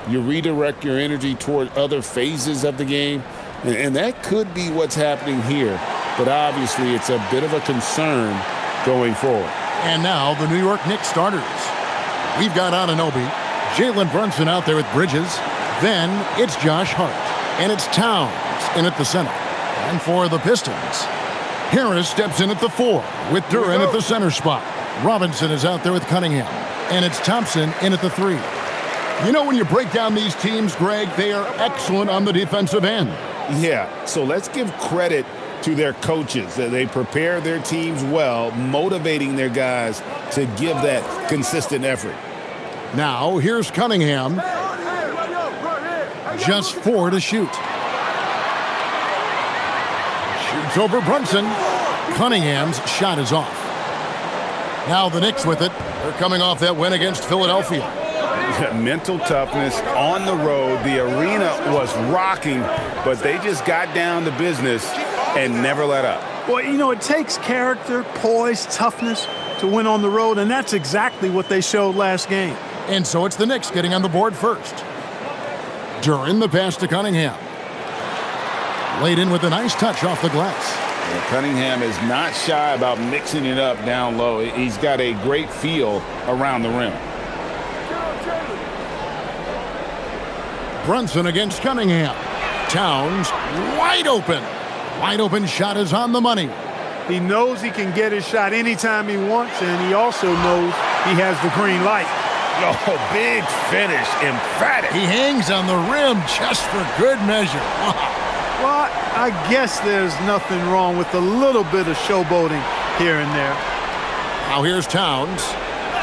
You redirect your energy toward other phases of the game, and that could be what's happening here. But obviously, it's a bit of a concern going forward. And now the New York Knicks starters. We've got Anunoby, Jalen Brunson out there with Bridges. Then it's Josh Hart, and it's Towns in at the center. And for the Pistons, Harris steps in at the 4 with Duren at the center spot. Robinson is out there with Cunningham, and it's Thompson in at the 3. You know, when you break down these teams, Greg, they are excellent on the defensive end. Yeah, so let's give credit to their coaches. They prepare their teams well, motivating their guys to give that consistent effort. Now, here's Cunningham. Just 4 to shoot. Shoots over Brunson. Cunningham's shot is off. Now the Knicks with it. They're coming off that win against Philadelphia. Mental toughness on the road. The arena was rocking, but they just got down to business and never let up. Well, you know, it takes character, poise, toughness to win on the road, and that's exactly what they showed last game. And so it's the Knicks getting on the board first. Duren the pass to Cunningham. Laid in with a nice touch off the glass. Well, Cunningham is not shy about mixing it up down low. He's got a great feel around the rim. Brunson against Cunningham. Towns wide open. Wide open shot is on the money. He knows he can get his shot anytime he wants, and he also knows he has the green light. Oh, big finish, emphatic. He hangs on the rim just for good measure. Well, I guess there's nothing wrong with a little bit of showboating here and there. Now here's Towns.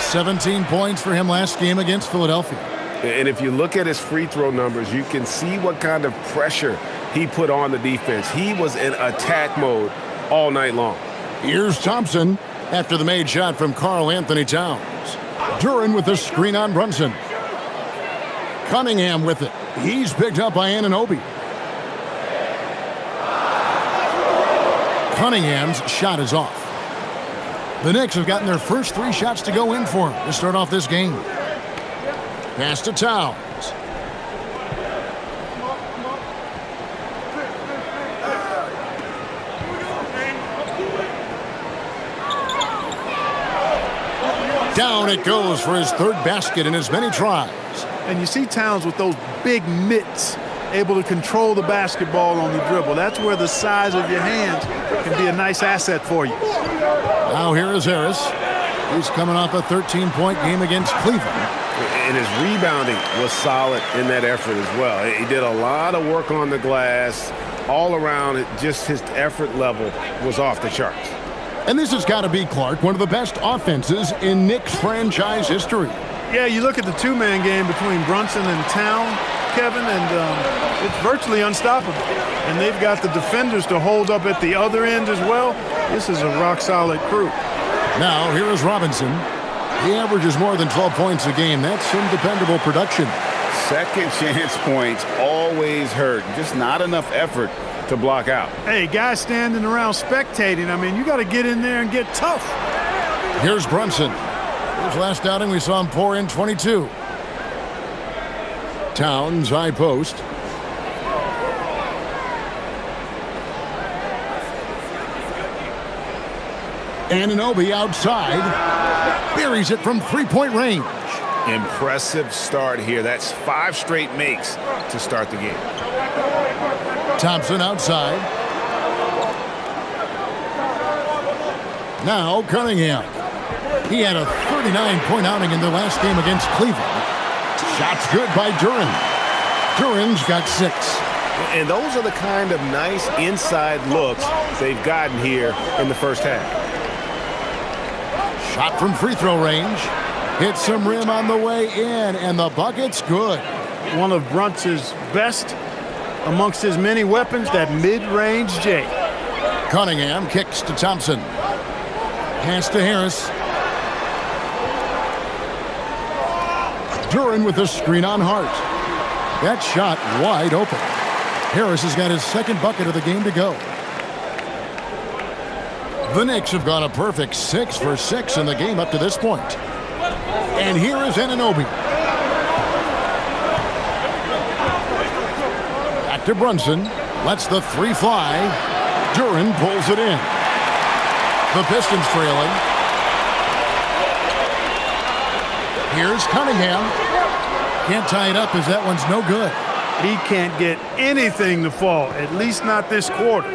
17 points for him last game against Philadelphia. And if you look at his free throw numbers, you can see what kind of pressure he put on the defense. He was in attack mode all night long. Here's Thompson after the made shot from Karl Anthony Towns. Duren with the screen on Brunson. Cunningham with it. He's picked up by Anunoby. Cunningham's shot is off. The Knicks have gotten their first 3 shots to go in for him to start off this game. Pass to Towns. Down it goes for his 3rd basket in as many tries. And you see Towns with those big mitts, able to control the basketball on the dribble. That's where the size of your hands can be a nice asset for you. Now here is Harris. He's coming off a 13-point game against Cleveland. And his rebounding was solid in that effort as well. He did a lot of work on the glass. All around, just his effort level was off the charts. And this has got to be, Clark, one of the best offenses in Knicks franchise history. Yeah, you look at the 2-man game between Brunson and Towns, Kevin, and it's virtually unstoppable. And they've got the defenders to hold up at the other end as well. This is a rock-solid crew. Now, here is Robinson. He averages more than 12 points a game. That's some dependable production. Second chance points always hurt. Just not enough effort to block out. Hey, guys standing around spectating, I mean, you got to get in there and get tough. Here's Brunson. His last outing, we saw him pour in 22. Towns, high post. Anunoby outside. Buries it from 3-point range. Impressive start here. That's 5 straight makes to start the game. Thompson outside. Now Cunningham. He had a 39-point outing in the last game against Cleveland. Shots good by Duren. Duren's got 6. And those are the kind of nice inside looks they've gotten here in the first half. Shot from free throw range. Hits some rim on the way in, and the bucket's good. One of Brunson's best amongst his many weapons, that mid-range J. Cunningham kicks to Thompson. Pass to Harris. Duren with a screen on Hart. That shot wide open. Harris has got his 2nd bucket of the game to go. The Knicks have gone a perfect 6 for 6 in the game up to this point. And here is Anunoby. Back to Brunson. Lets the three fly. Duren pulls it in. The Pistons trailing. Here's Cunningham. Can't tie it up as that one's no good. He can't get anything to fall, at least not this quarter.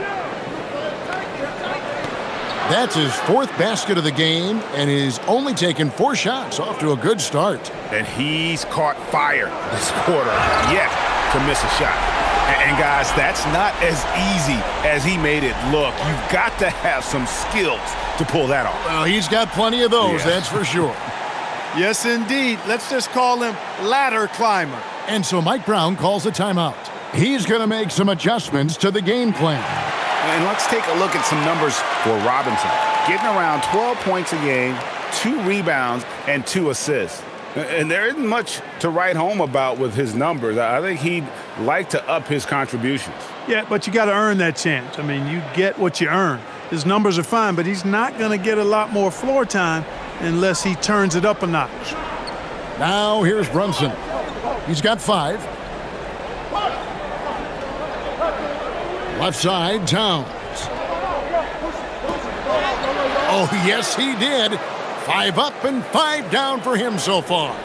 That's his fourth basket of the game, and he's only taken 4 shots. Off to a good start. And he's caught fire this quarter yet to miss a shot. And guys, that's not as easy as he made it look. You've got to have some skills to pull that off. Well, he's got plenty of those, that's for sure. Yes, indeed. Let's just call him ladder climber. And so Mike Brown calls a timeout. He's going to make some adjustments to the game plan. And let's take a look at some numbers for Robinson. Getting around 12 points a game, 2 rebounds, and 2 assists. And there isn't much to write home about with his numbers. I think he'd like to up his contributions. Yeah, but you got to earn that chance. I mean, you get what you earn. His numbers are fine, but he's not going to get a lot more floor time unless he turns it up a notch. Now here's Brunson. He's got 5. Left side, Towns. Oh, yes, he did. 5 up and 5 down for him so far.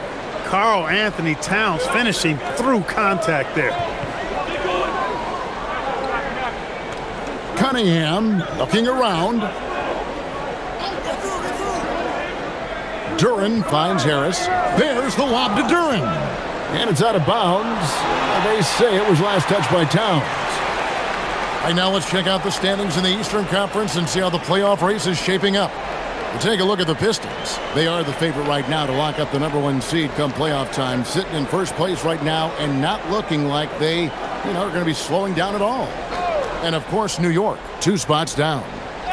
Karl Anthony Towns finishing through contact there. Cunningham looking around. Duren finds Harris. There's the lob to Duren. And it's out of bounds. They say it was last touched by Towns. Right now, let's check out the standings in the Eastern Conference and see how the playoff race is shaping up. We'll take a look at the Pistons. They are the favorite right now to lock up the #1 seed come playoff time, sitting in first place right now and not looking like they, are going to be slowing down at all. And, of course, New York, 2 spots down.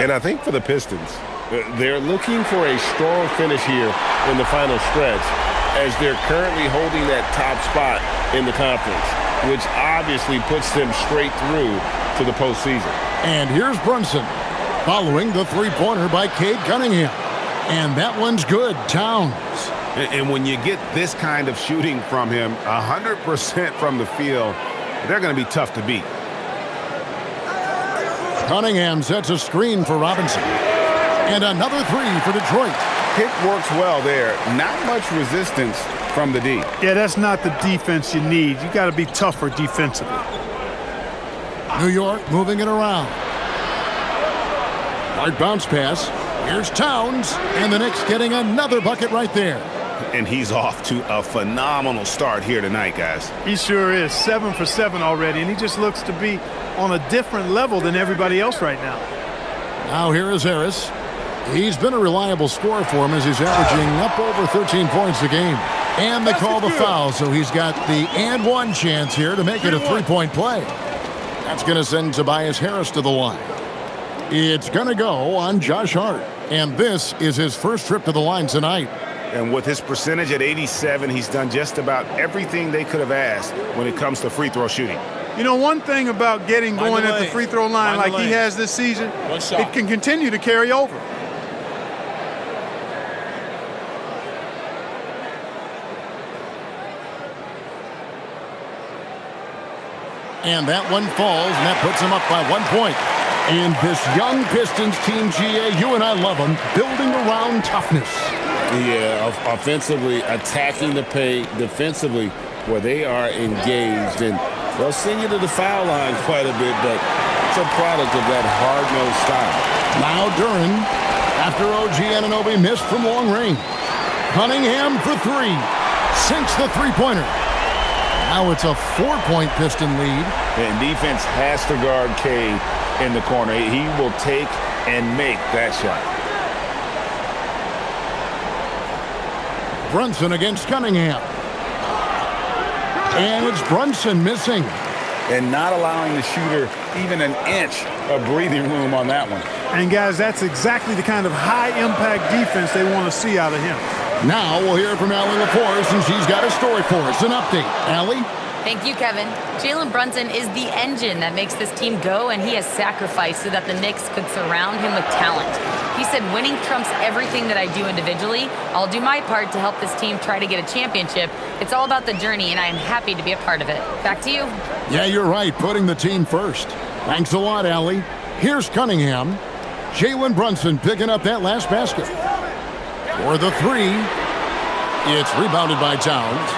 And I think for the Pistons, they're looking for a strong finish here in the final stretch as they're currently holding that top spot in the conference, which obviously puts them straight through to the postseason. And here's Brunson following the three-pointer by Cade Cunningham. And that one's good. Towns. And when you get this kind of shooting from him, 100% from the field, they're going to be tough to beat. Cunningham sets a screen for Robinson. And another 3 for Detroit. Pick works well there. Not much resistance from the D. Yeah, that's not the defense you need. You got to be tougher defensively. New York moving it around. Hard bounce pass. Here's Towns. And the Knicks getting another bucket right there. And he's off to a phenomenal start here tonight, guys. He sure is. 7 for 7 already, and he just looks to be on a different level than everybody else right now. Now here is Harris. He's been a reliable scorer for him as he's averaging up over 13 points a game. And they call the foul, so he's got the and one chance here to make it a 3-point play. That's going to send Tobias Harris to the line. It's going to go on Josh Hart. And this is his first trip to the line tonight. And with his percentage at 87, he's done just about everything they could have asked when it comes to free throw shooting. You know, one thing about getting going at the free throw line like he has this season, it can continue to carry over. And that one falls, and that puts him up by 1 point. And this young Pistons team, GA, you and I love them, building around toughness. Yeah, offensively, attacking the paint, defensively, where they are engaged. And they'll send you to the foul line quite a bit, but it's a product of that hard-nosed style. Now Duren, after OG Anunoby missed from long range. Cunningham for 3. Sinks the three-pointer. Now it's a 4-point Piston lead. And defense has to guard Cade in the corner. He will take and make that shot. Brunson against Cunningham. And it's Brunson missing. And not allowing the shooter even an inch of breathing room on that one. And, guys, that's exactly the kind of high-impact defense they want to see out of him. Now we'll hear from Allie LaForce, and she's got a story for us. An update. Allie? Thank you, Kevin. Jalen Brunson is the engine that makes this team go, and he has sacrificed so that the Knicks could surround him with talent. He said, winning trumps everything that I do individually. I'll do my part to help this team try to get a championship. It's all about the journey, and I am happy to be a part of it. Back to you. Yeah, you're right, putting the team first. Thanks a lot, Allie. Here's Cunningham. Jalen Brunson picking up that last basket. For the three, it's rebounded by Towns.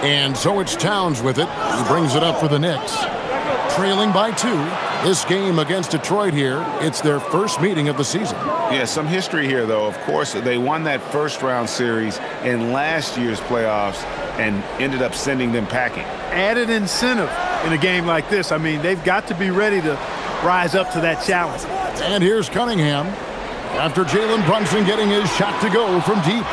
And so it's Towns with it. He brings it up for the Knicks. Trailing by 2. This game against Detroit here, it's their first meeting of the season. Yeah, some history here, though. Of course, they won that first-round series in last year's playoffs and ended up sending them packing. Added incentive in a game like this. I mean, they've got to be ready to rise up to that challenge. And here's Cunningham after Jalen Brunson getting his shot to go from deep.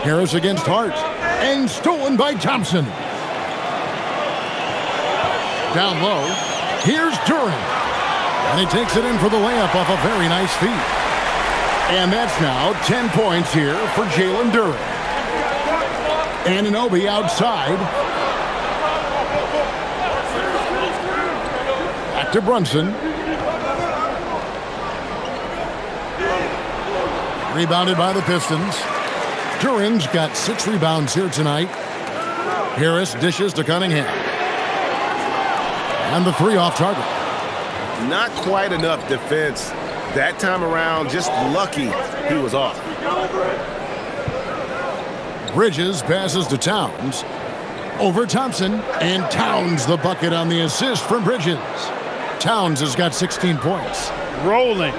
Harris against Hart. And stolen by Thompson. Down low. Here's Duran. And he takes it in for the layup off a very nice feed. And that's now 10 points here for Jalen Duran. Anunoby outside. Back to Brunson. Rebounded by the Pistons. Duran's got 6 rebounds here tonight. Harris dishes to Cunningham. And the 3 off target. Not quite enough defense that time around. Just lucky he was off. Bridges passes to Towns. Over Thompson. And Towns the bucket on the assist from Bridges. Towns has got 16 points. Rolling.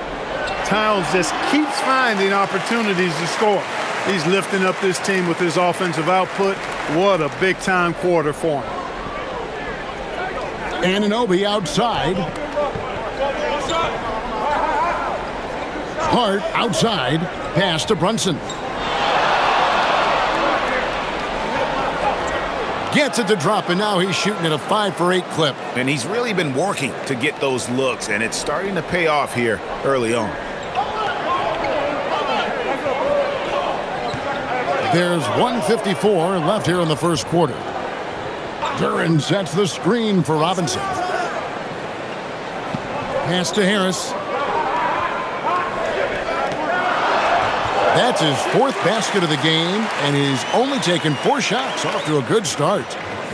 Towns just keeps finding opportunities to score. He's lifting up this team with his offensive output. What a big-time quarter for him. Anunoby outside. Hart outside. Pass to Brunson. Gets it to drop, and now he's shooting at a 5 for 8 clip. And he's really been working to get those looks, and it's starting to pay off here early on. There's 1:54 left here in the first quarter. Duran sets the screen for Robinson. Pass to Harris. That's his 4th basket of the game, and he's only taken 4 shots. Off to a good start.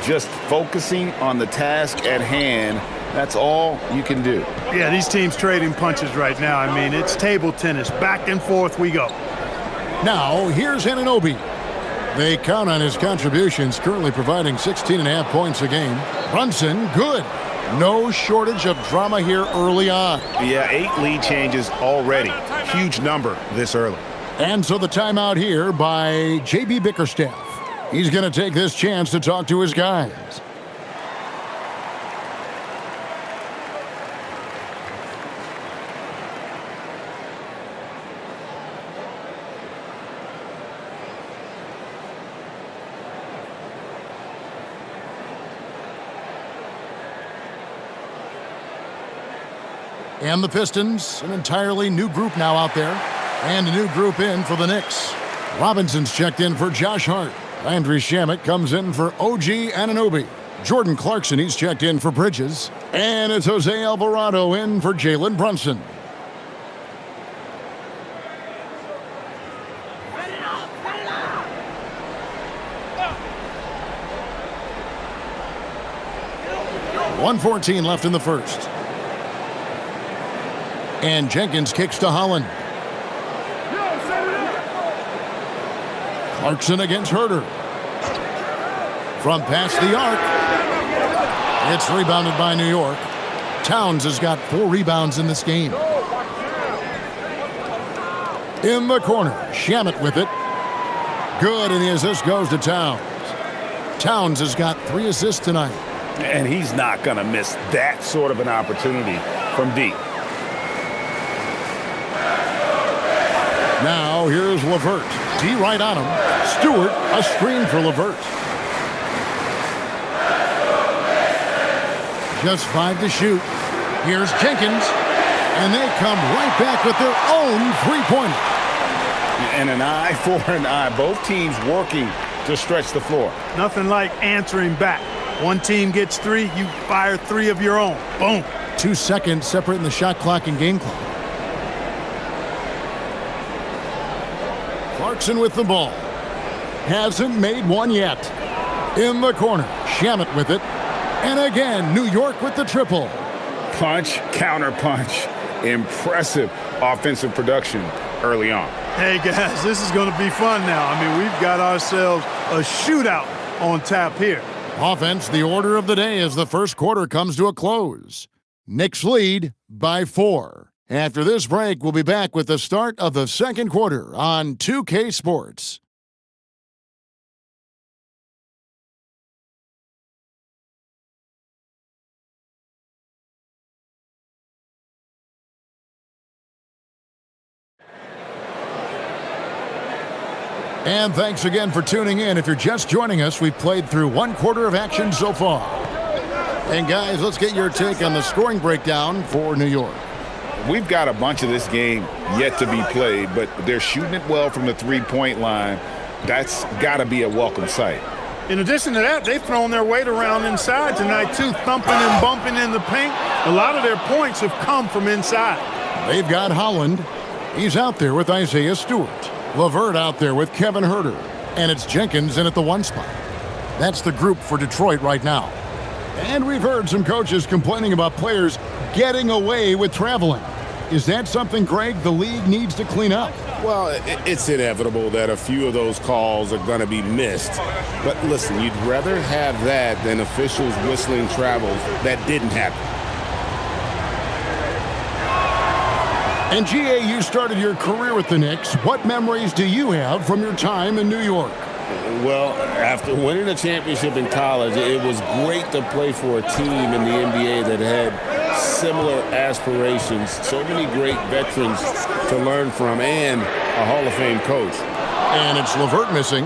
Just focusing on the task at hand, that's all you can do. Yeah, these teams trading punches right now. I mean, it's table tennis. Back and forth we go. Now, here's Anunoby. They count on his contributions, currently providing 16.5 points a game. Brunson, good. No shortage of drama here early on. Yeah, 8 lead changes already. Huge number this early. And so the timeout here by J.B. Bickerstaff. He's going to take this chance to talk to his guys. And the Pistons, an entirely new group now out there. And a new group in for the Knicks. Robinson's checked in for Josh Hart. Landry Shamet comes in for OG Anunoby. Jordan Clarkson, he's checked in for Bridges. And it's Jose Alvarado in for Jalen Brunson. .114 left in the first. And Jenkins kicks to Holland. Clarkson against Herter. From past the arc. It's rebounded by New York. Towns has got 4 rebounds in this game. In the corner, Shamet with it. Good, and the assist goes to Towns. Towns has got 3 assists tonight. And he's not going to miss that sort of an opportunity from deep. Now, here's LeVert. D right on him. Stewart, a screen for LeVert. Just 5 to shoot. Here's Jenkins. And they come right back with their own 3-pointer. And an eye for an eye. Both teams working to stretch the floor. Nothing like answering back. One team gets 3, you fire 3 of your own. Boom. 2 seconds separating the shot clock and game clock. Clarkson with the ball. Hasn't made one yet. In the corner. Shamet with it. And again, New York with the triple. Punch, counter punch. Impressive offensive production early on. Hey, guys, this is going to be fun now. I mean, we've got ourselves a shootout on tap here. Offense, the order of the day as the first quarter comes to a close. Knicks lead by 4. After this break, we'll be back with the start of the second quarter on 2K Sports. And thanks again for tuning in. If you're just joining us, we've played through 1 quarter of action so far. And guys, let's get your take on the scoring breakdown for New York. We've got a bunch of this game yet to be played, but they're shooting it well from the three-point line. That's got to be a welcome sight. In addition to that, they've thrown their weight around inside tonight, too, thumping and bumping in the paint. A lot of their points have come from inside. They've got Holland. He's out there with Isaiah Stewart. LeVert out there with Kevin Huerter. And it's Jenkins in at the 1 spot. That's the group for Detroit right now. And we've heard some coaches complaining about players getting away with traveling. Is that something, Greg, the league needs to clean up? Well, it's inevitable that a few of those calls are going to be missed. But listen, you'd rather have that than officials whistling travels that didn't happen. And GA, you started your career with the Knicks. What memories do you have from your time in New York? Well, after winning a championship in college, it was great to play for a team in the NBA that had similar aspirations, so many great veterans to learn from, and a Hall of Fame coach. And it's LeVert missing.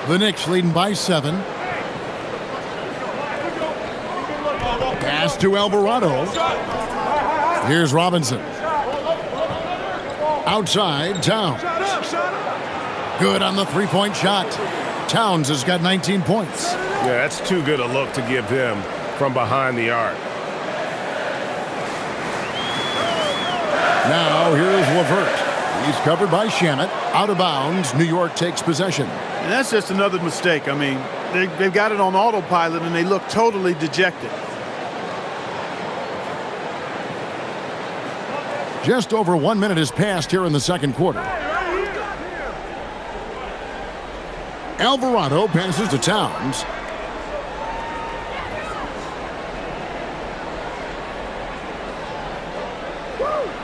The Knicks leading by 7. Pass to Alvarado. Here's Robinson. Outside, Towns. Good on the three-point shot. Towns has got 19 points. Yeah, that's too good a look to give him from behind the arc. Now here's LeVert. He's covered by Shamet. Out of bounds. New York takes possession. And that's just another mistake. I mean, they've got it on autopilot, and they look totally dejected. Just over 1 minute has passed here in the second quarter. Alvarado passes to Towns.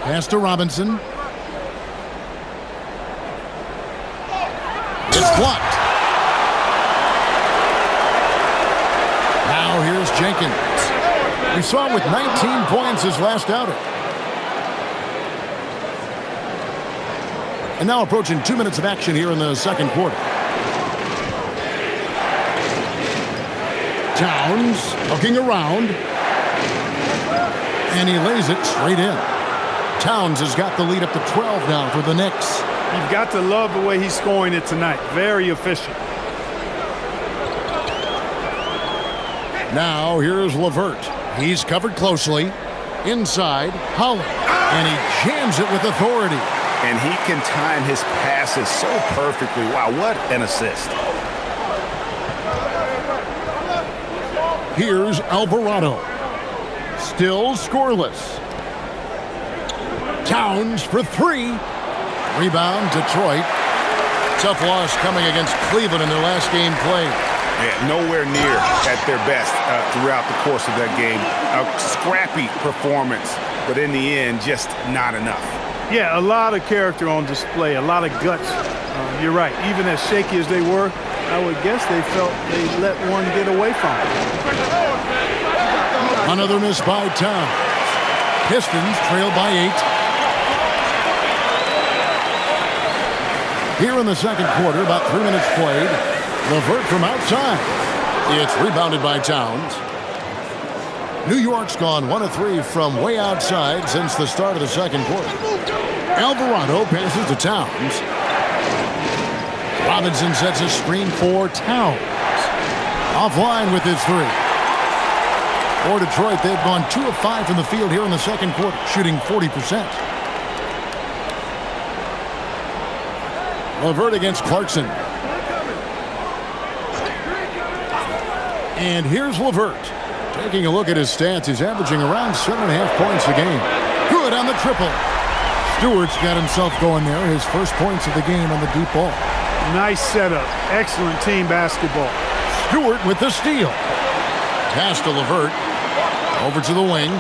Pass to Robinson. It's blocked. Now here's Jenkins. We saw him with 19 points his last outing. And now approaching 2 minutes of action here in the second quarter. Towns looking around. And he lays it straight in. Towns has got the lead up to 12 now for the Knicks. You've got to love the way he's scoring it tonight. Very efficient. Now here's LeVert. He's covered closely. Inside, Holland. And he jams it with authority. And he can time his passes so perfectly. Wow, what an assist. Here's Alvarado. Still scoreless. Towns for 3. Rebound, Detroit. Tough loss coming against Cleveland in their last game played. Yeah, nowhere near at their best throughout the course of that game. A scrappy performance, but in the end, just not enough. Yeah, a lot of character on display, a lot of guts. You're right. Even as shaky as they were, I would guess they felt they let one get away from them. Another miss by Towns. Pistons trail by 8. Here in the second quarter, about 3 minutes played. LeVert from outside. It's rebounded by Towns. New York's gone 1 of 3 from way outside since the start of the second quarter. Alvarado passes to Towns. Robinson sets a screen for Towns. Offline with his three. For Detroit, they've gone 2 of 5 from the field here in the second quarter, shooting 40%. LeVert against Clarkson. And here's LeVert. Taking a look at his stats, he's averaging around 7.5 points a game. Good on the triple. Stewart's got himself going there. His first points of the game on the deep ball. Nice setup. Excellent team basketball. Stewart with the steal. Pass to LeVert. Over to the wing.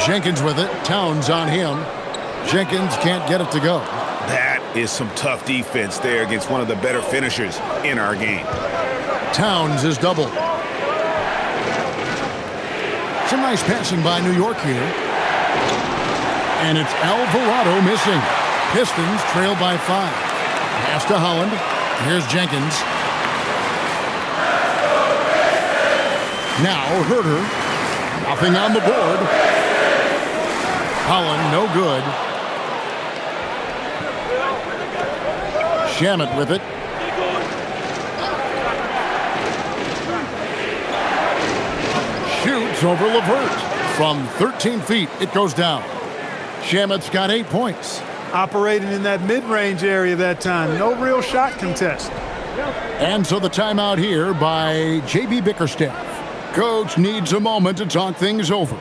Jenkins with it. Towns on him. Jenkins can't get it to go. That is some tough defense there against one of the better finishers in our game. Towns is doubled. Some nice passing by New York here. And it's Alvarado missing. Pistons trail by 5. Pass to Holland. Here's Jenkins. Now Herter. Nothing on the board. Holland, no good. Shamet with it. Shoots over LeVert. From 13 feet, it goes down. Shamet's got 8 points. Operating in that mid-range area that time. No real shot contest. And so the timeout here by J.B. Bickerstaff. Coach needs a moment to talk things over.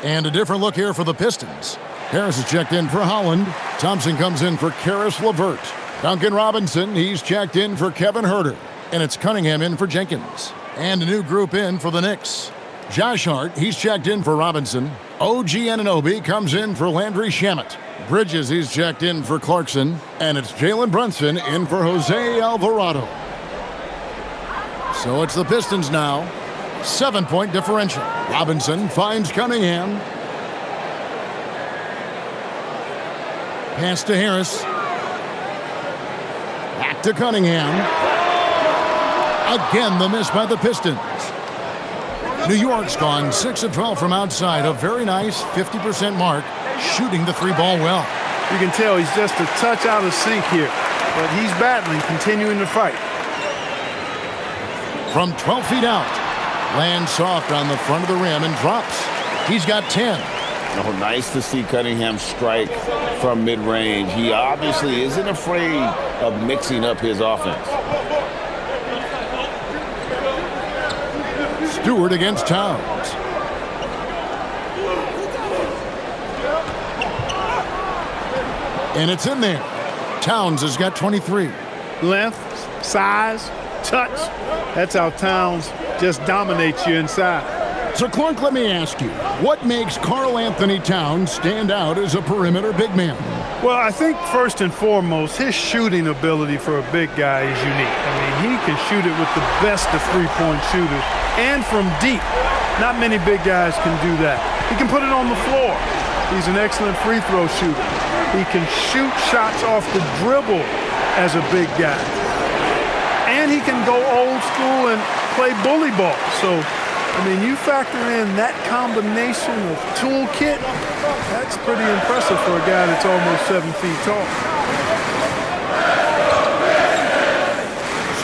And a different look here for the Pistons. Harris is checked in for Holland. Thompson comes in for Karis LeVert. Duncan Robinson, he's checked in for Kevin Herter. And it's Cunningham in for Jenkins. And a new group in for the Knicks. Josh Hart, he's checked in for Robinson. OG Anunoby comes in for Landry Shamet. Bridges, he's checked in for Clarkson. And it's Jalen Brunson in for Jose Alvarado. So it's the Pistons now. 7-point differential. Robinson finds Cunningham. Pass to Harris. Back to Cunningham. Again, the miss by the Pistons. New York's gone 6 of 12 from outside. A very nice 50% mark, shooting the 3-ball well. You can tell he's just a touch out of sync here, but he's battling, continuing to fight. From 12 feet out, lands soft on the front of the rim and drops. He's got 10. Oh, nice to see Cunningham strike from mid-range. He obviously isn't afraid of mixing up his offense. Stewart against Towns. And it's in there. Towns has got 23. Length, size, touch. That's how Towns just dominates you inside. So, Clark, let me ask you, what makes Karl Anthony Towns stand out as a perimeter big man? Well, I think first and foremost, his shooting ability for a big guy is unique. I mean, he can shoot it with the best of three-point shooters and from deep. Not many big guys can do that. He can put it on the floor. He's an excellent free throw shooter. He can shoot shots off the dribble as a big guy. And he can go old school and play bully ball. So, I mean, you factor in that combination of toolkit, that's pretty impressive for a guy that's almost 7 feet tall.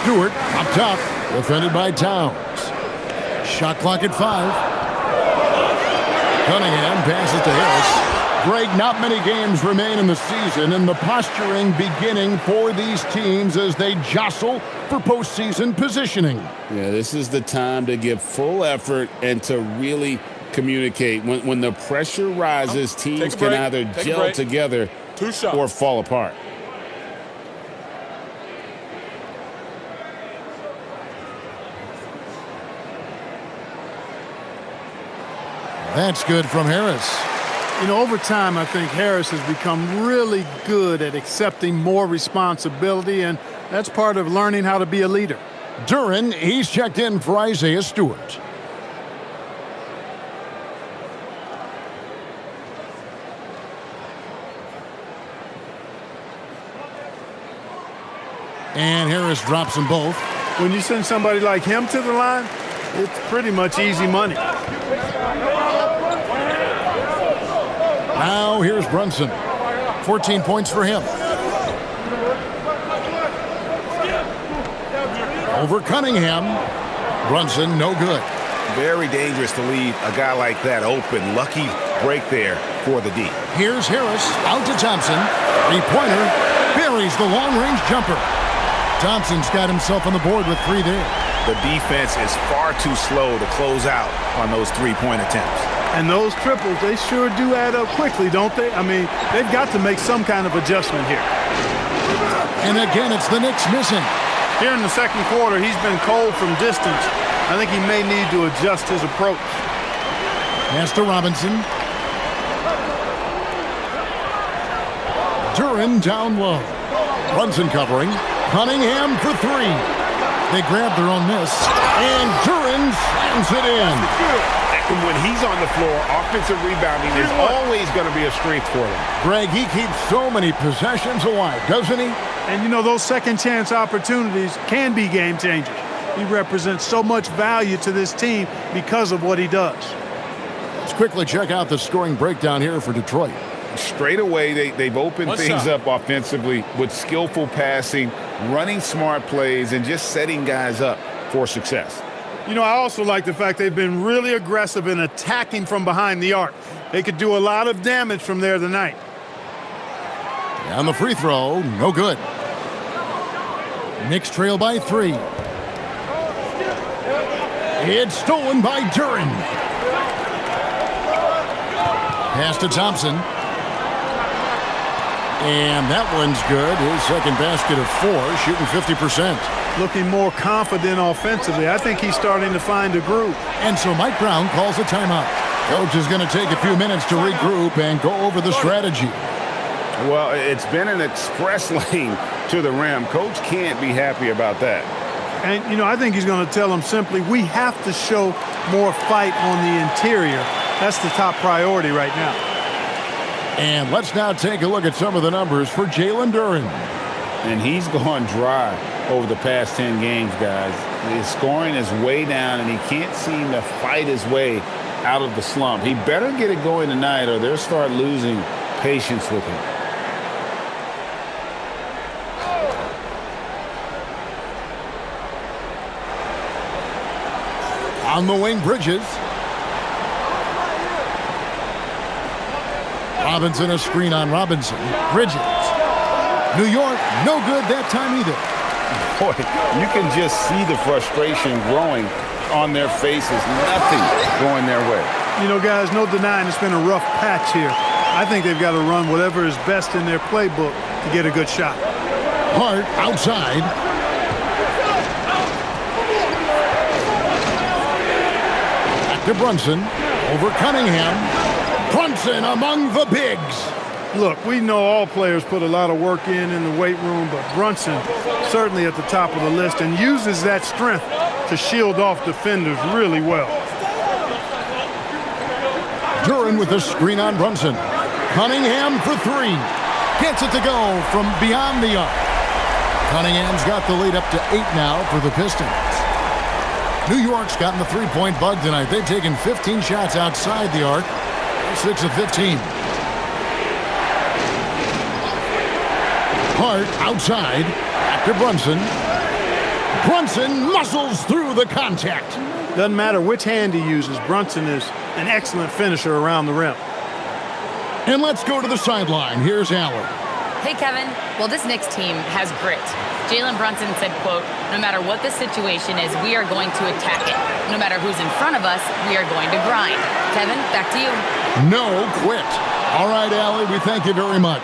Stewart up top, defended by Towns. Shot clock at 5. Cunningham passes to Harris. Greg, not many games remain in the season, and the posturing beginning for these teams as they jostle for postseason positioning. Yeah, this is the time to give full effort and to really communicate. When the pressure rises, teams can either gel together or fall apart. That's good from Harris. You know, over time, I think Harris has become really good at accepting more responsibility, and that's part of learning how to be a leader. Duren, he's checked in for Isaiah Stewart. And Harris drops them both. When you send somebody like him to the line, it's pretty much easy money. Now here's Brunson. 14 points for him. Over Cunningham. Brunson, no good. Very dangerous to leave a guy like that open. Lucky break there for the D. Here's Harris out to Thompson. Three-pointer buries the long-range jumper. Thompson's got himself on the board with 3 there. The defense is far too slow to close out on those three-point attempts. And those triples, they sure do add up quickly, don't they? I mean, they've got to make some kind of adjustment here. And again, it's the Knicks missing. Here in the second quarter, he's been cold from distance. I think he may need to adjust his approach. Pass to Robinson. Duren down low. Brunson covering. Cunningham for 3. They grab their own miss. And Duren slams it in. When he's on the floor, offensive rebounding is always going to be a strength for them. Greg, he keeps so many possessions alive, doesn't he? And, you know, those second-chance opportunities can be game changers. He represents so much value to this team because of what he does. Let's quickly check out the scoring breakdown here for Detroit. Straight away, they've opened things up offensively with skillful passing, running smart plays, and just setting guys up for success. You know, I also like the fact they've been really aggressive in attacking from behind the arc. They could do a lot of damage from there tonight. And the free throw, no good. Knicks trail by 3. It's stolen by Duren. Pass to Thompson. And that one's good. His second basket of 4, shooting 50%. Looking more confident offensively. I think he's starting to find a groove. And so Mike Brown calls a timeout. Coach is going to take a few minutes to regroup and go over the strategy. Well, it's been an express lane to the rim. Coach can't be happy about that. And, you know, I think he's going to tell them simply, we have to show more fight on the interior. That's the top priority right now. And let's now take a look at some of the numbers for Jalen Duren. And he's gone dry over the past 10 games, guys. His scoring is way down, and he can't seem to fight his way out of the slump. He better get it going tonight, or they'll start losing patience with him. On the wing, Bridges. Robinson, a screen on Robinson. Bridges. New York, no good that time either. Boy, you can just see the frustration growing on their faces. Nothing going their way. You know, guys, no denying it's been a rough patch here. I think they've got to run whatever is best in their playbook to get a good shot. Hart outside. Back to Brunson. Over Cunningham. Brunson among the bigs. Look, we know all players put a lot of work in the weight room, but Brunson certainly at the top of the list and uses that strength to shield off defenders really well. Duren with a screen on Brunson. Cunningham for 3. Gets it to go from beyond the arc. Cunningham's got the lead up to 8 now for the Pistons. New York's gotten the three-point bug tonight. They've taken 15 shots outside the arc. 6 of 15. Hart outside. Back to Brunson. Brunson muscles through the contact. Doesn't matter which hand he uses, Brunson is an excellent finisher around the rim. And let's go to the sideline. Here's Allen. Hey, Kevin. Well, this Knicks team has grit. Jalen Brunson said, quote, no matter what the situation is, we are going to attack it. No matter who's in front of us, we are going to grind. Kevin, back to you. No quit. All right, Allie, we thank you very much.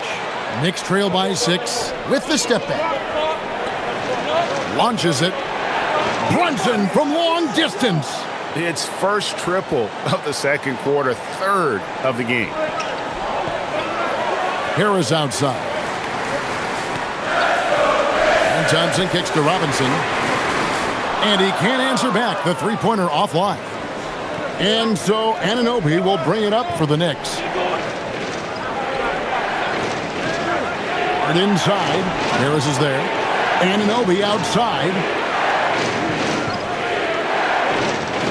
Knicks trail by 6 with the step back. Launches it. Brunson from long distance. It's first triple of the second quarter, third of the game. Harris outside. And Thompson kicks to Robinson. And he can't answer back. The three-pointer offline. And so Anunoby will bring it up for the Knicks. Hard inside. Harris is there. Anunoby outside.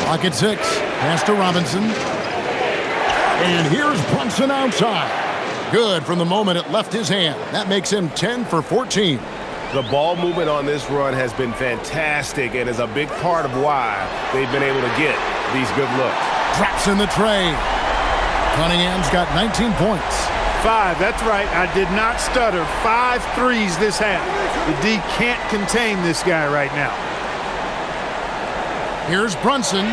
Clock at 6. Pass to Robinson. And here's Brunson outside. Good from the moment it left his hand. That makes him 10 for 14. The ball movement on this run has been fantastic and is a big part of why they've been able to get these good looks. Drops in the tray. Cunningham's got 19 points. 5, that's right. I did not stutter. 5 threes this half. The D can't contain this guy right now. Here's Brunson.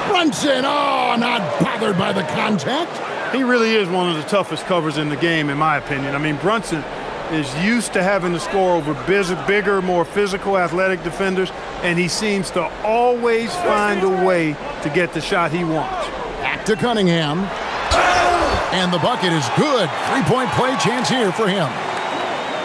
Brunson, oh, not bothered by the contact. He really is one of the toughest covers in the game, in my opinion. I mean, Brunson is used to having to score over bigger, more physical, athletic defenders, and he seems to always find a way to get the shot he wants. Back to Cunningham. And the bucket is good. 3-point play chance here for him.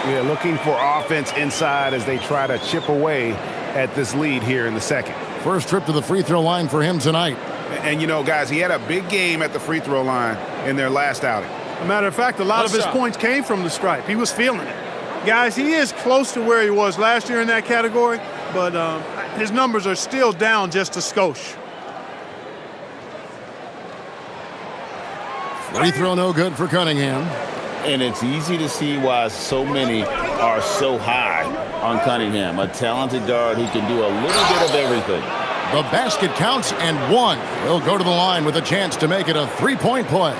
Yeah, looking for offense inside as they try to chip away at this lead here in the second. First trip to the free throw line for him tonight. And, you know, guys, he had a big game at the free throw line in their last outing. As a matter of fact, a lot of his points came from the stripe. He was feeling it. Guys, he is close to where he was last year in that category, but his numbers are still down just a skosh. Free throw no good for Cunningham. And it's easy to see why so many are so high on Cunningham, a talented guard who can do a little bit of everything. The basket counts and 1. He'll go to the line with a chance to make it a 3-point play.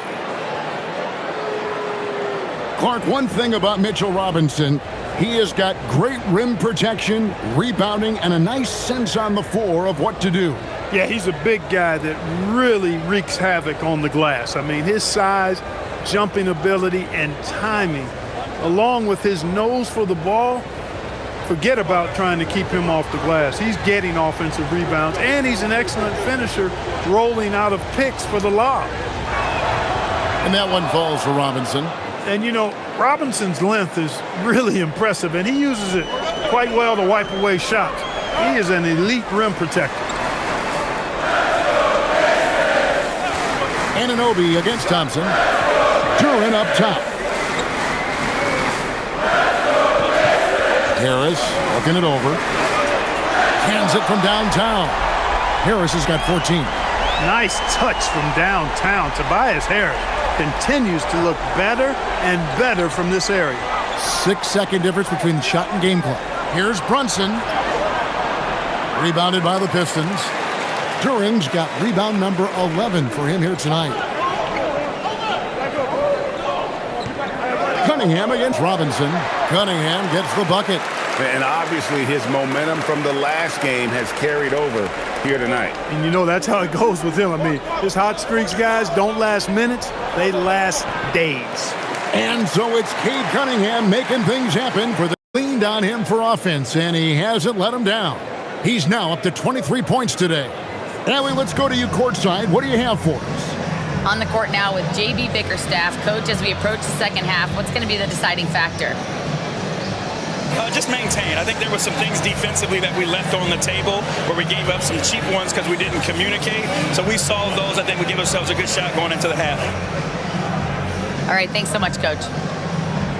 Clark, one thing about Mitchell Robinson, he has got great rim protection, rebounding, and a nice sense on the floor of what to do. Yeah, he's a big guy that really wreaks havoc on the glass. I mean, his size, jumping ability, and timing, along with his nose for the ball, forget about trying to keep him off the glass. He's getting offensive rebounds, and he's an excellent finisher, rolling out of picks for the lob. And that one falls for Robinson. And, you know, Robinson's length is really impressive, and he uses it quite well to wipe away shots. He is an elite rim protector. Anunoby against Thompson. Duran up top. Harris looking it over. Hands it from downtown. Harris has got 14. Nice touch from downtown. Tobias Harris continues to look better and better from this area. 6-second difference between shot and game clock. Here's Brunson. Rebounded by the Pistons. Duran's got rebound number 11 for him here tonight. Cunningham against Robinson. Cunningham gets the bucket. And obviously his momentum from the last game has carried over here tonight. And you know that's how it goes with him. I mean, his hot streaks, guys, don't last minutes. They last days. And so it's Cade Cunningham making things happen for the leaned on him for offense, and he hasn't let him down. He's now up to 23 points today. Allie, let's go to you courtside. What do you have for us? On the court now with J.B. Bickerstaff. Coach, as we approach the second half, what's going to be the deciding factor? Just maintain. I think there were some things defensively that we left on the table where we gave up some cheap ones because we didn't communicate. So we solved those. I think we give ourselves a good shot going into the half. All right, thanks so much, Coach.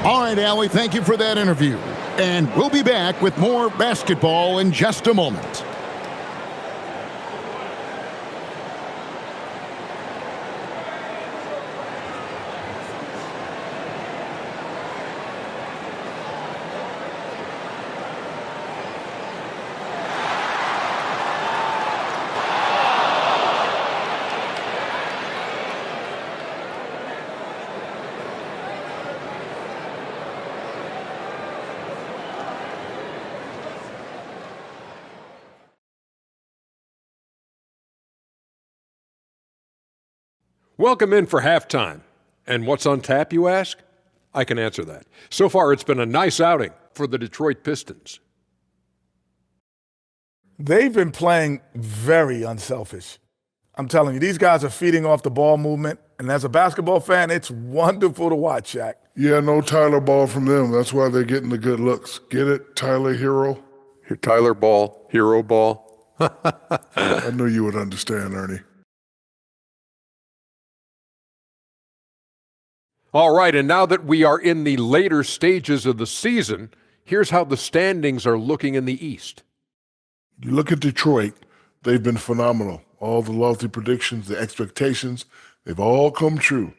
All right, Allie, thank you for that interview. And we'll be back with more basketball in just a moment. Welcome in for halftime. And what's on tap, you ask? I can answer that. So far, it's been a nice outing for the Detroit Pistons. They've been playing very unselfish. I'm telling you, these guys are feeding off the ball movement. And as a basketball fan, it's wonderful to watch, Shaq. Yeah, no Tyler Ball from them. That's why they're getting the good looks. Get it, Tyler Hero? Tyler Ball, Hero Ball. I knew you would understand, Ernie. All right, and now that we are in the later stages of the season, Here's how the standings are looking in the East. You look at Detroit, they've been phenomenal. All the lofty predictions, the expectations, they've all come true.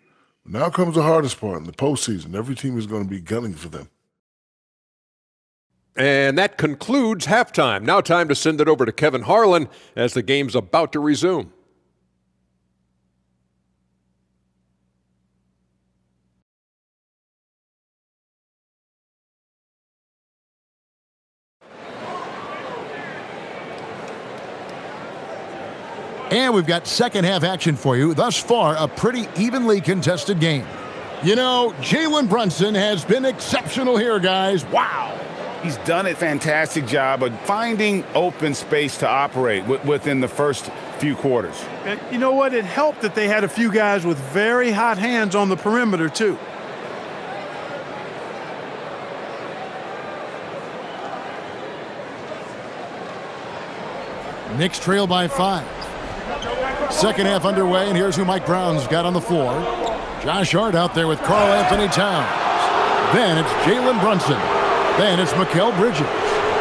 Now comes the hardest part in the postseason. Every team is going to be gunning for them. And that concludes halftime. Now time to send it over to Kevin Harlan as the game's about to resume. And we've got second half action for you. Thus far, a pretty evenly contested game. You know, Jalen Brunson has been exceptional here, guys. Wow. He's done a fantastic job of finding open space to operate within the first few quarters. And you know what? It helped that they had a few guys with very hot hands on the perimeter, too. Knicks trail by 5. Second half underway, and here's who Mike Brown's got on the floor. Josh Hart out there with Karl Anthony Towns. Then it's Jalen Brunson. Then it's Mikal Bridges.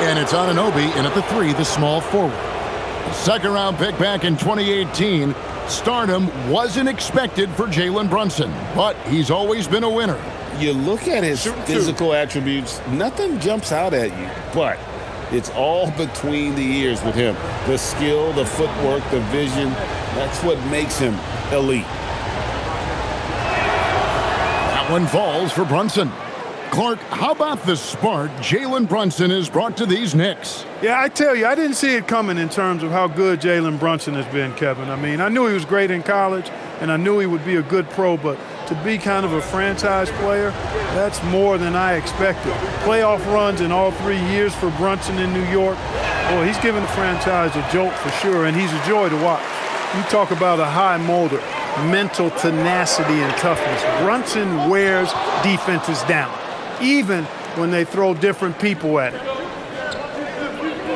And it's Anunoby in at the 3, the small forward. The second-round pick back in 2018. Stardom wasn't expected for Jalen Brunson, but he's always been a winner. You look at his physical attributes, nothing jumps out at you, but it's all between the ears with him. The skill, the footwork, the vision, that's what makes him elite. That one falls for Brunson. Clark, how about the spark Jalen Brunson has brought to these Knicks? Yeah, I tell you, I didn't see it coming in terms of how good Jalen Brunson has been, Kevin. I mean, I knew he was great in college, and I knew he would be a good pro, but to be kind of a franchise player, that's more than I expected. Playoff runs in all 3 years for Brunson in New York. Boy, he's given the franchise a jolt for sure, and he's a joy to watch. You talk about a high motor, mental tenacity and toughness. Brunson wears defenses down, even when they throw different people at it.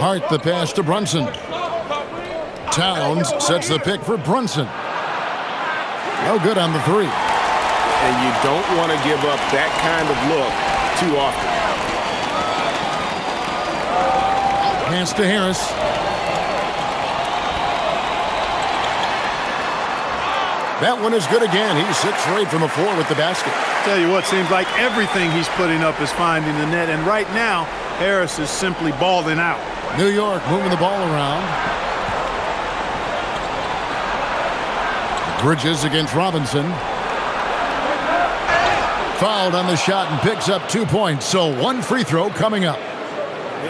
Hart the pass to Brunson. Towns sets the pick for Brunson. No good on the 3. And you don't want to give up that kind of look too often. Pass to Harris. That one is good again. He's 6 for 8 from the floor with the basket. Tell you what, seems like everything he's putting up is finding the net. And right now, Harris is simply balling out. New York moving the ball around. Bridges against Robinson. Fouled on the shot and picks up 2 points. So 1 free throw coming up.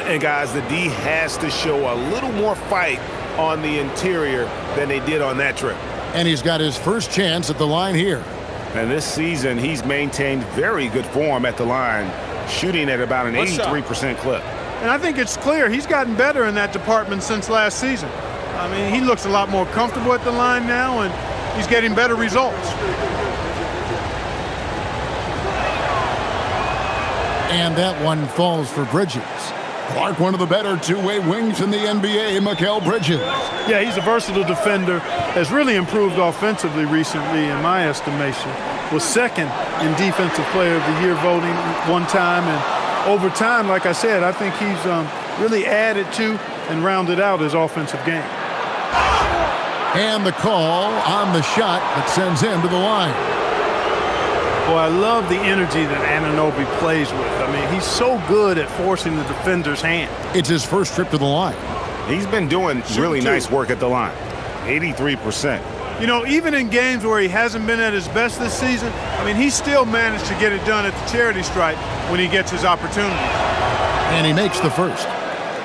And guys, the D has to show a little more fight on the interior than they did on that trip. And he's got his first chance at the line here. And this season, he's maintained very good form at the line, shooting at about an 83% clip. And I think it's clear he's gotten better in that department since last season. I mean, he looks a lot more comfortable at the line now, and he's getting better results. And that one falls for Bridges. Clark, one of the better two-way wings in the NBA, Mikal Bridges. Yeah, he's a versatile defender, has really improved offensively recently in my estimation. Was second in Defensive Player of the Year voting one time, and over time, like I said, I think he's really added to and rounded out his offensive game. And the call on the shot that sends him to the line. Boy, I love the energy that Anunoby plays with. I mean, he's so good at forcing the defender's hand. It's his first trip to the line. He's been doing really nice work at the line. 83%. You know, even in games where he hasn't been at his best this season, I mean, he still managed to get it done at the charity stripe when he gets his opportunity. And he makes the first.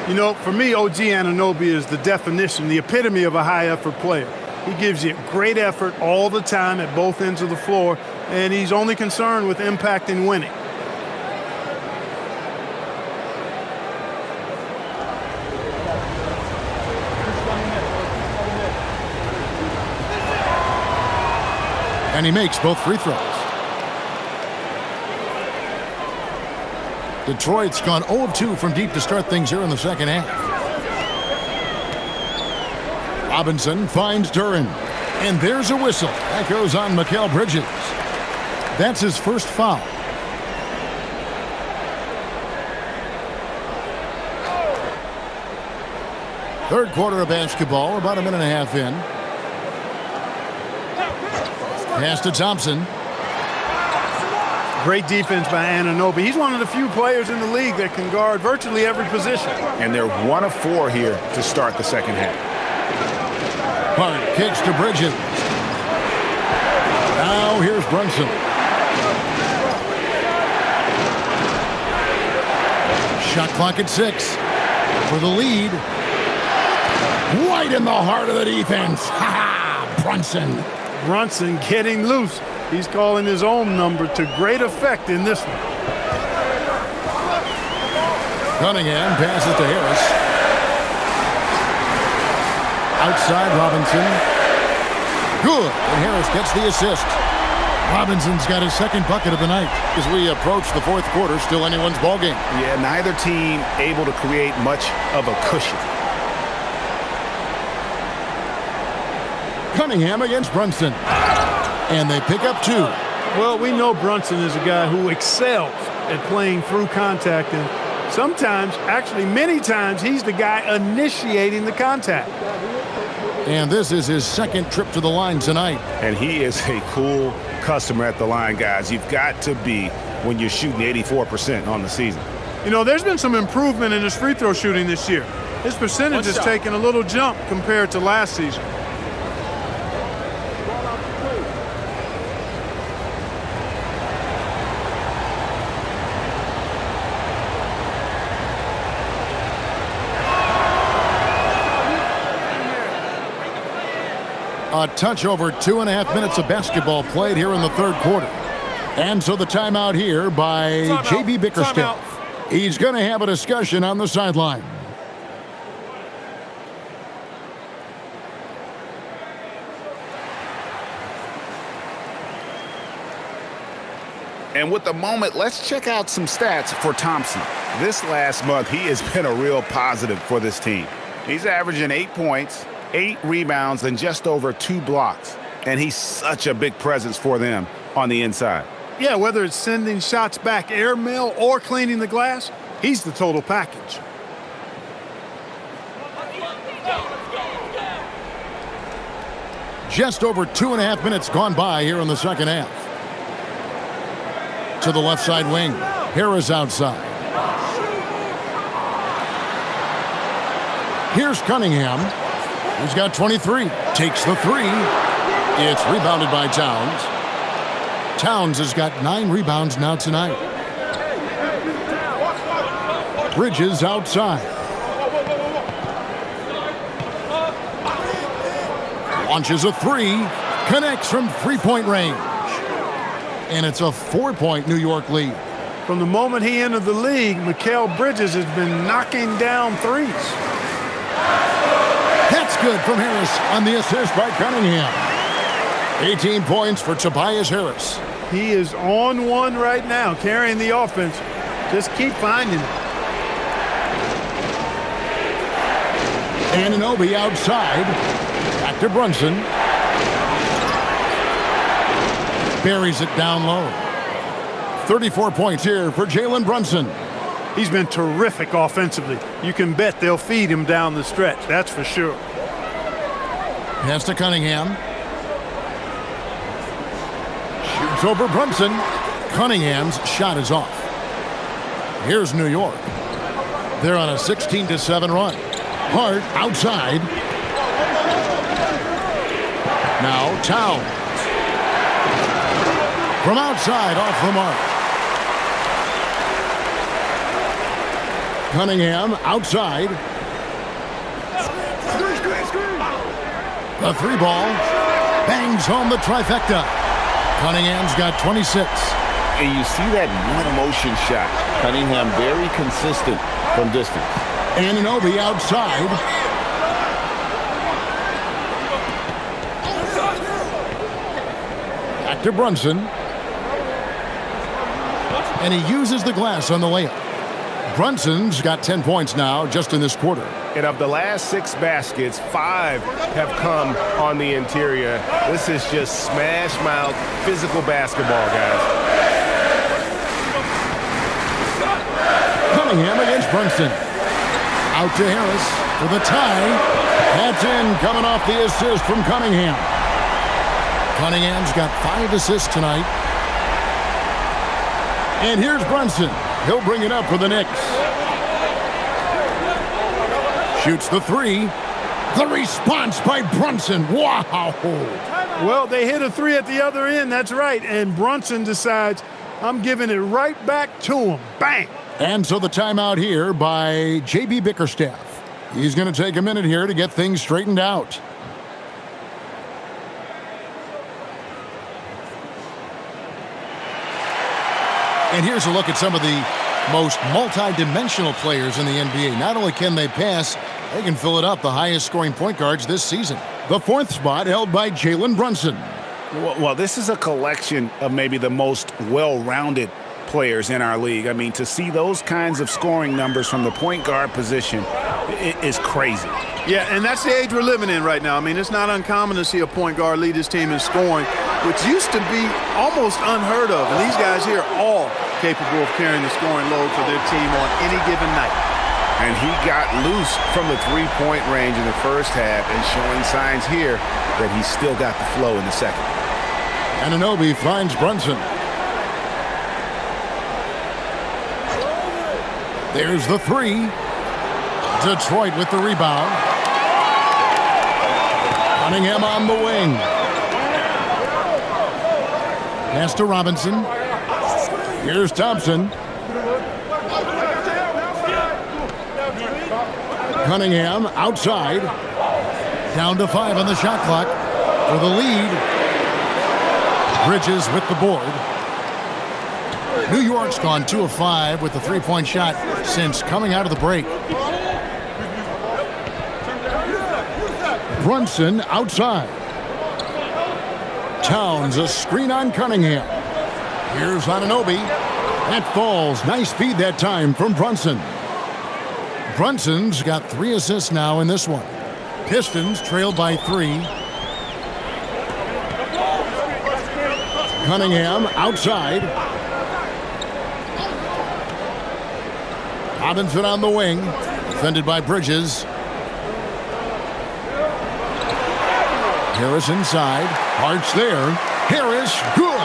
You know, for me, OG Anunoby is the definition, the epitome of a high-effort player. He gives you great effort all the time at both ends of the floor, and he's only concerned with impact and winning. And he makes both free throws. Detroit's gone 0 of 2 from deep to start things here in the second half. Robinson finds Duren. And there's a whistle. That goes on Mikal Bridges. That's his first foul. Third quarter of basketball, about a minute and a half in. Pass to Thompson. Great defense by Anunoby. He's one of the few players in the league that can guard virtually every position. And they're 1 of 4 here to start the second half. Hart kicks to Bridges. Now here's Brunson. Shot clock at 6. For the lead. Right in the heart of the defense. Ha-ha! Brunson. Brunson getting loose. He's calling his own number to great effect in this one. Cunningham passes to Harris. Outside Robinson. Good. And Harris gets the assist. Robinson's got his second bucket of the night. As we approach the fourth quarter, still anyone's ballgame. Yeah, neither team able to create much of a cushion. Cunningham against Brunson. And they pick up 2. Well, we know Brunson is a guy who excels at playing through contact, and sometimes, actually many times, he's the guy initiating the contact. And this is his second trip to the line tonight. And he is a cool customer at the line, guys. You've got to be when you're shooting 84% on the season. You know, there's been some improvement in his free throw shooting this year. His percentage has taken a little jump compared to last season. A touch over 2.5 minutes of basketball played here in the third quarter. And so the timeout here by J.B. Bickerstaff. He's going to have a discussion on the sideline. And with the moment, let's check out some stats for Thompson. This last month, he has been a real positive for this team. He's averaging 8 points, 8 rebounds, and just over 2 blocks. And he's such a big presence for them on the inside. Yeah, whether it's sending shots back airmail or cleaning the glass, he's the total package. Just over 2.5 minutes gone by here in the second half. To the left side wing. Harris outside. Here's Cunningham. He's got 23. Takes the 3. It's rebounded by Towns. Towns has got 9 rebounds now tonight. Bridges outside. Launches a 3. Connects from three-point range. And it's a 4-point New York lead. From the moment he entered the league, Mikal Bridges has been knocking down threes. That's good from Harris on the assist by Cunningham. 18 points for Tobias Harris. He is on one right now, carrying the offense. Just keep finding it. Anunoby outside. Back to Brunson. Buries it down low. 34 points here for Jalen Brunson. He's been terrific offensively. You can bet they'll feed him down the stretch, that's for sure. Pass to Cunningham. Shoots over Brunson. Cunningham's shot is off. Here's New York. They're on a 16-7 run. Hart outside. Now Towns. From outside, off the mark. Cunningham outside. The 3 ball bangs home the trifecta. Cunningham's got 26. And you see that one-motion shot. Cunningham very consistent from distance. Anunoby outside. Back to Brunson. And he uses the glass on the layup. Brunson's got 10 points now just in this quarter. And of the last 6 baskets, 5 have come on the interior. This is just smash mouth physical basketball, guys. Cunningham against Brunson. Out to Harris for the tie. That's in, coming off the assist from Cunningham. Cunningham's got 5 assists tonight. And here's Brunson. He'll bring it up for the Knicks. Shoots the 3. The response by Brunson. Wow. Well, they hit a 3 at the other end. That's right. And Brunson decides, I'm giving it right back to him. Bang. And so the timeout here by J.B. Bickerstaff. He's going to take a minute here to get things straightened out. And here's a look at some of the most multi-dimensional players in the NBA. Not only can they pass, they can fill it up. The highest scoring point guards this season. The 4th spot held by Jalen Brunson. Well, this is a collection of maybe the most well-rounded players in our league. I mean, to see those kinds of scoring numbers from the point guard position is crazy. Yeah, and that's the age we're living in right now. I mean, it's not uncommon to see a point guard lead his team in scoring, which used to be almost unheard of. And these guys here are all capable of carrying the scoring load for their team on any given night. And he got loose from the three-point range in the first half and showing signs here that he's still got the flow in the second. Anunoby finds Brunson. There's the 3. Detroit with the rebound. Cunningham on the wing. Pass to Robinson. Here's Thompson. Cunningham outside. Down to 5 on the shot clock for the lead. Bridges with the board. New York's gone 2 of 5 with the three-point shot since coming out of the break. Brunson outside. Towns a screen on Cunningham. Here's Anunoby. That falls. Nice feed that time from Brunson. Brunson's got 3 assists now in this one. Pistons trailed by 3. Cunningham outside. Robinson on the wing. Defended by Bridges. Harris inside. Hart's there. Harris, good.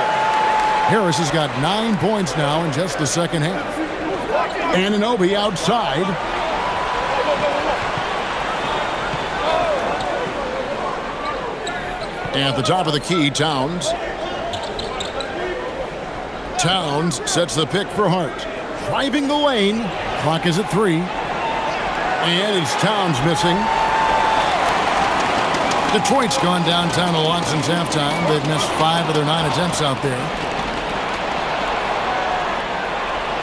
Harris has got 9 points now in just the second half. Anunoby outside. At the top of the key, Towns. Towns sets the pick for Hart. Driving the lane. Clock is at 3. And it's Towns missing. Detroit's gone downtown a lot since halftime. They've missed 5 of their 9 attempts out there.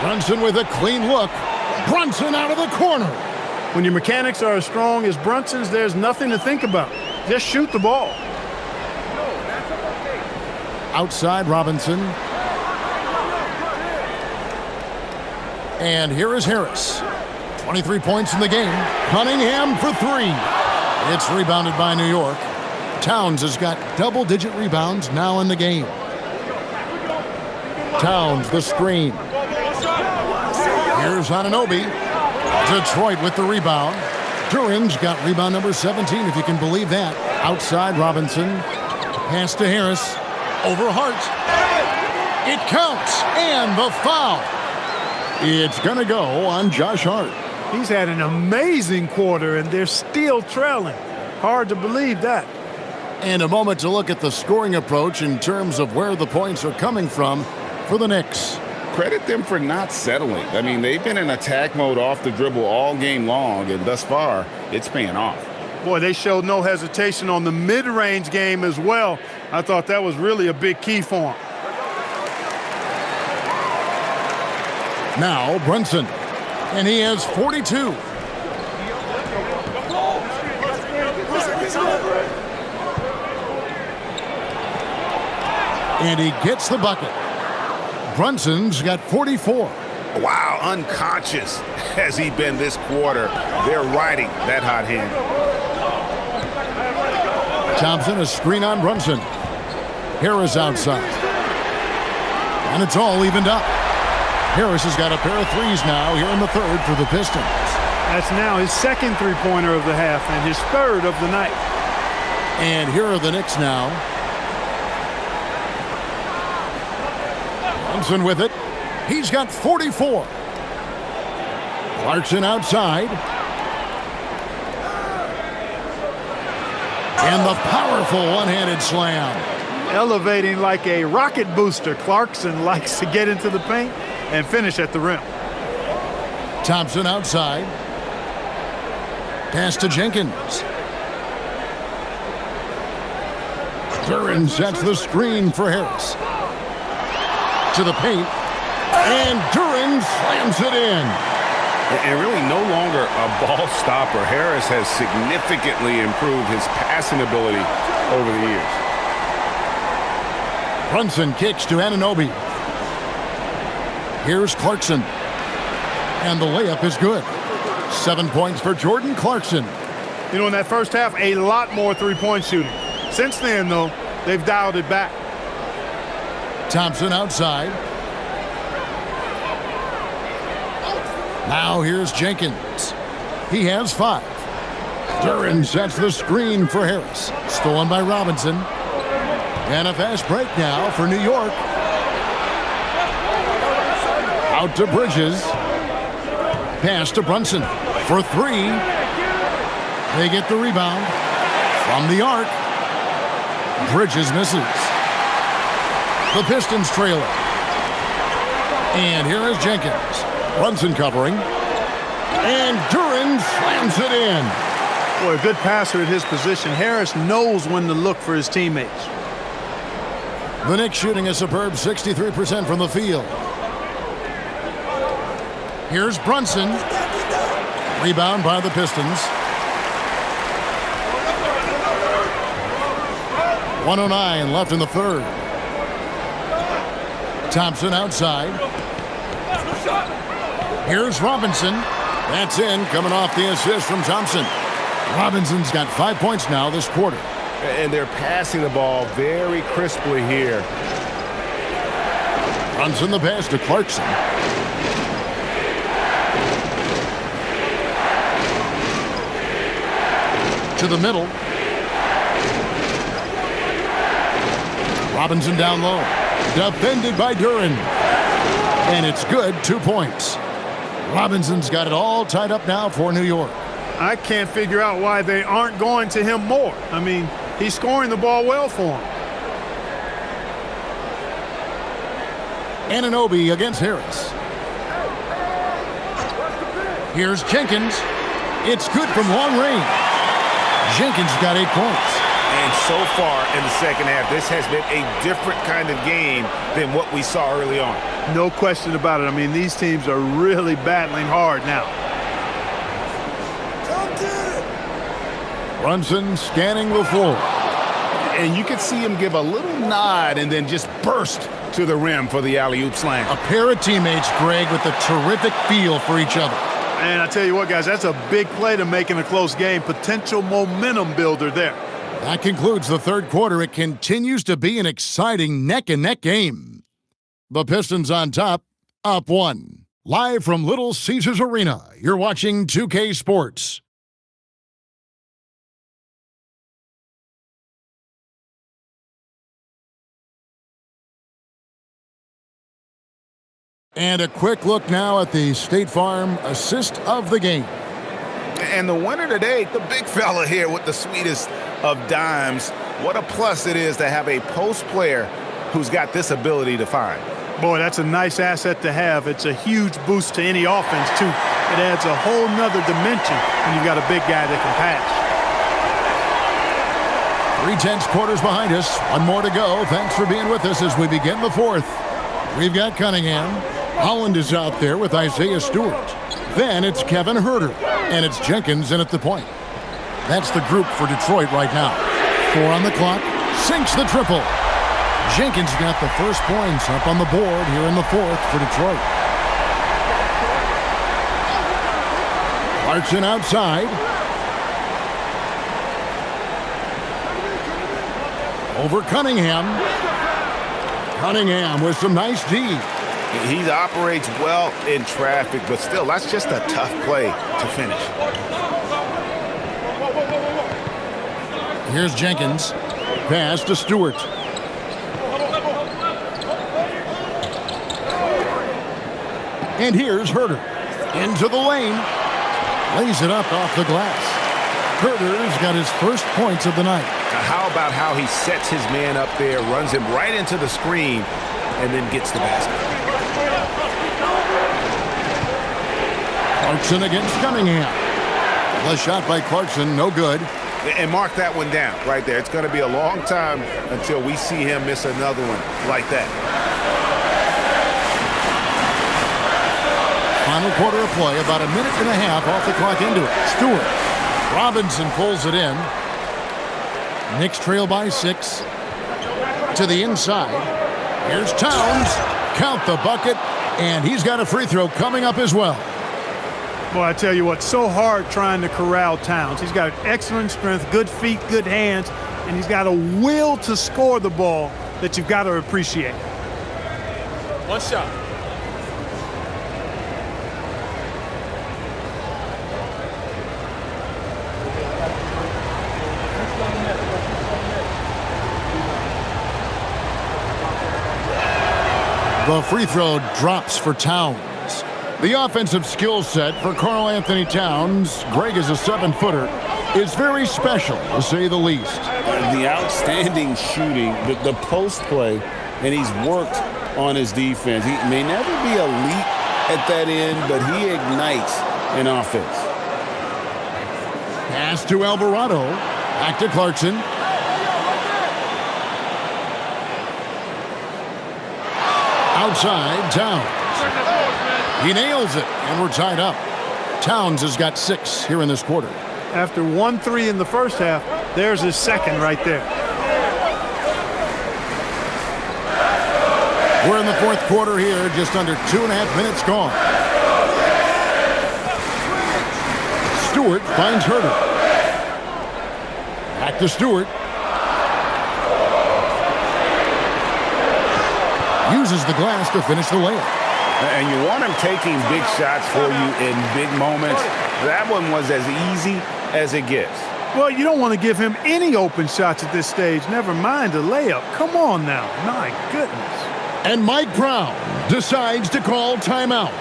Brunson with a clean look. Brunson out of the corner. When your mechanics are as strong as Brunson's, there's nothing to think about. Just shoot the ball. Outside Robinson. And here is Harris. 23 points in the game. Cunningham for 3. It's rebounded by New York. Towns has got double-digit rebounds now in the game. Towns, the screen. Here's Anunoby. Detroit with the rebound. Duran's got rebound number 17, if you can believe that. Outside Robinson. Pass to Harris. Over Hart. It counts. And the foul. It's going to go on Josh Hart. He's had an amazing quarter, and they're still trailing. Hard to believe that. And a moment to look at the scoring approach in terms of where the points are coming from for the Knicks. Credit them for not settling. I mean, they've been in attack mode off the dribble all game long, and thus far, it's paying off. Boy, they showed no hesitation on the mid-range game as well. I thought that was really a big key for them. Now Brunson, and he has 42. And he gets the bucket. Brunson's got 44. Wow, unconscious has he been this quarter. They're riding that hot hand. Thompson, a screen on Brunson. Harris outside. And it's all evened up. Harris has got a pair of threes now here in the third for the Pistons. That's now his second three-pointer of the half and his third of the night. And here are the Knicks now. Brunson with it. He's got 44. Clarkson outside. And the powerful one-handed slam. Elevating like a rocket booster. Clarkson likes to get into the paint and finish at the rim. Thompson outside. Pass to Jenkins. Duran sets the screen for Harris. To the paint. And Duran slams it in. And really no longer a ball stopper. Harris has significantly improved his passing ability over the years. Brunson kicks to Anunoby. Here's Clarkson. And the layup is good. 7 points for Jordan Clarkson. You know, in that first half, a lot more three-point shooting. Since then, though, they've dialed it back. Thompson outside. Now here's Jenkins. He has 5. Duran sets the screen for Harris. Stolen by Robinson. And a fast break now for New York. Out to Bridges. Pass to Brunson for 3. They get the rebound from the arc. Bridges misses. The Pistons trail it. And here is Jenkins. Brunson covering. And Duran slams it in. Boy, a good passer at his position. Harris knows when to look for his teammates. The Knicks shooting a superb 63% from the field. Here's Brunson. Rebound by the Pistons. 1:09 left in the third. Thompson outside. Here's Robinson. That's in, coming off the assist from Thompson. Robinson's got 5 points now this quarter. And they're passing the ball very crisply here. Brunson the pass to Clarkson. To the middle. Robinson down low. Defended by Duran. And it's good, 2 points. Robinson's got it all tied up now for New York. I can't figure out why they aren't going to him more. I mean, he's scoring the ball well for him. Anunoby against Harris. Here's Jenkins. It's good from long range. Jenkins got 8 points. And so far in the second half, this has been a different kind of game than what we saw early on. No question about it. I mean, these teams are really battling hard now. Brunson scanning the floor. And you can see him give a little nod and then just burst to the rim for the alley-oop slam. A pair of teammates, Greg, with a terrific feel for each other. And I tell you what, guys, that's a big play to make in a close game. Potential momentum builder there. That concludes the third quarter. It continues to be an exciting neck-and-neck game. The Pistons on top, up 1. Live from Little Caesars Arena, you're watching 2K Sports. And a quick look now at the State Farm assist of the game. And the winner today, the big fella here with the sweetest of dimes. What a plus it is to have a post player who's got this ability to find. Boy, that's a nice asset to have. It's a huge boost to any offense, too. It adds a whole nother dimension when you've got a big guy that can pass. 3/10 quarters behind us. 1 more to go. Thanks for being with us as we begin the fourth. We've got Cunningham. Holland is out there with Isaiah Stewart. Then it's Kevin Huerter. And it's Jenkins in at the point. That's the group for Detroit right now. 4 on the clock. Sinks the triple. Jenkins got the first points up on the board here in the fourth for Detroit. Clarkson outside. Over Cunningham. Cunningham with some nice D. He operates well in traffic, but still, that's just a tough play to finish. Here's Jenkins. Pass to Stewart. And here's Herter. Into the lane. Lays it up off the glass. Herter's got his first points of the night. Now, how about how he sets his man up there, runs him right into the screen, and then gets the basket. Clarkson against Cunningham. The shot by Clarkson, no good. And mark that one down right there. It's going to be a long time until we see him miss another one like that. Final quarter of play, about a minute and a half off the clock into it. Stewart. Robinson pulls it in. Knicks trail by 6. To the inside. Here's Towns. Count the bucket. And he's got a free throw coming up as well. Boy, I tell you what, so hard trying to corral Towns. He's got excellent strength, good feet, good hands, and he's got a will to score the ball that you've got to appreciate. One shot. The free throw drops for Towns. The offensive skill set for Karl Anthony Towns, Greg is a 7-footer, is very special, to say the least. The outstanding shooting, the post play, and he's worked on his defense. He may never be elite at that end, but he ignites an offense. Pass to Alvarado. Back to Clarkson. Outside, Towns. He nails it, and we're tied up. Towns has got 6 here in this quarter. After 1-3 in the first half, there's his second right there. We're in the fourth quarter here, just under 2.5 minutes gone. Stewart finds Herter. Back to Stewart. Uses the glass to finish the layup. And you want him taking big shots for you in big moments. That one was as easy as it gets. Well, you don't want to give him any open shots at this stage, never mind a layup. Come on now. My goodness. And Mike Brown decides to call timeout.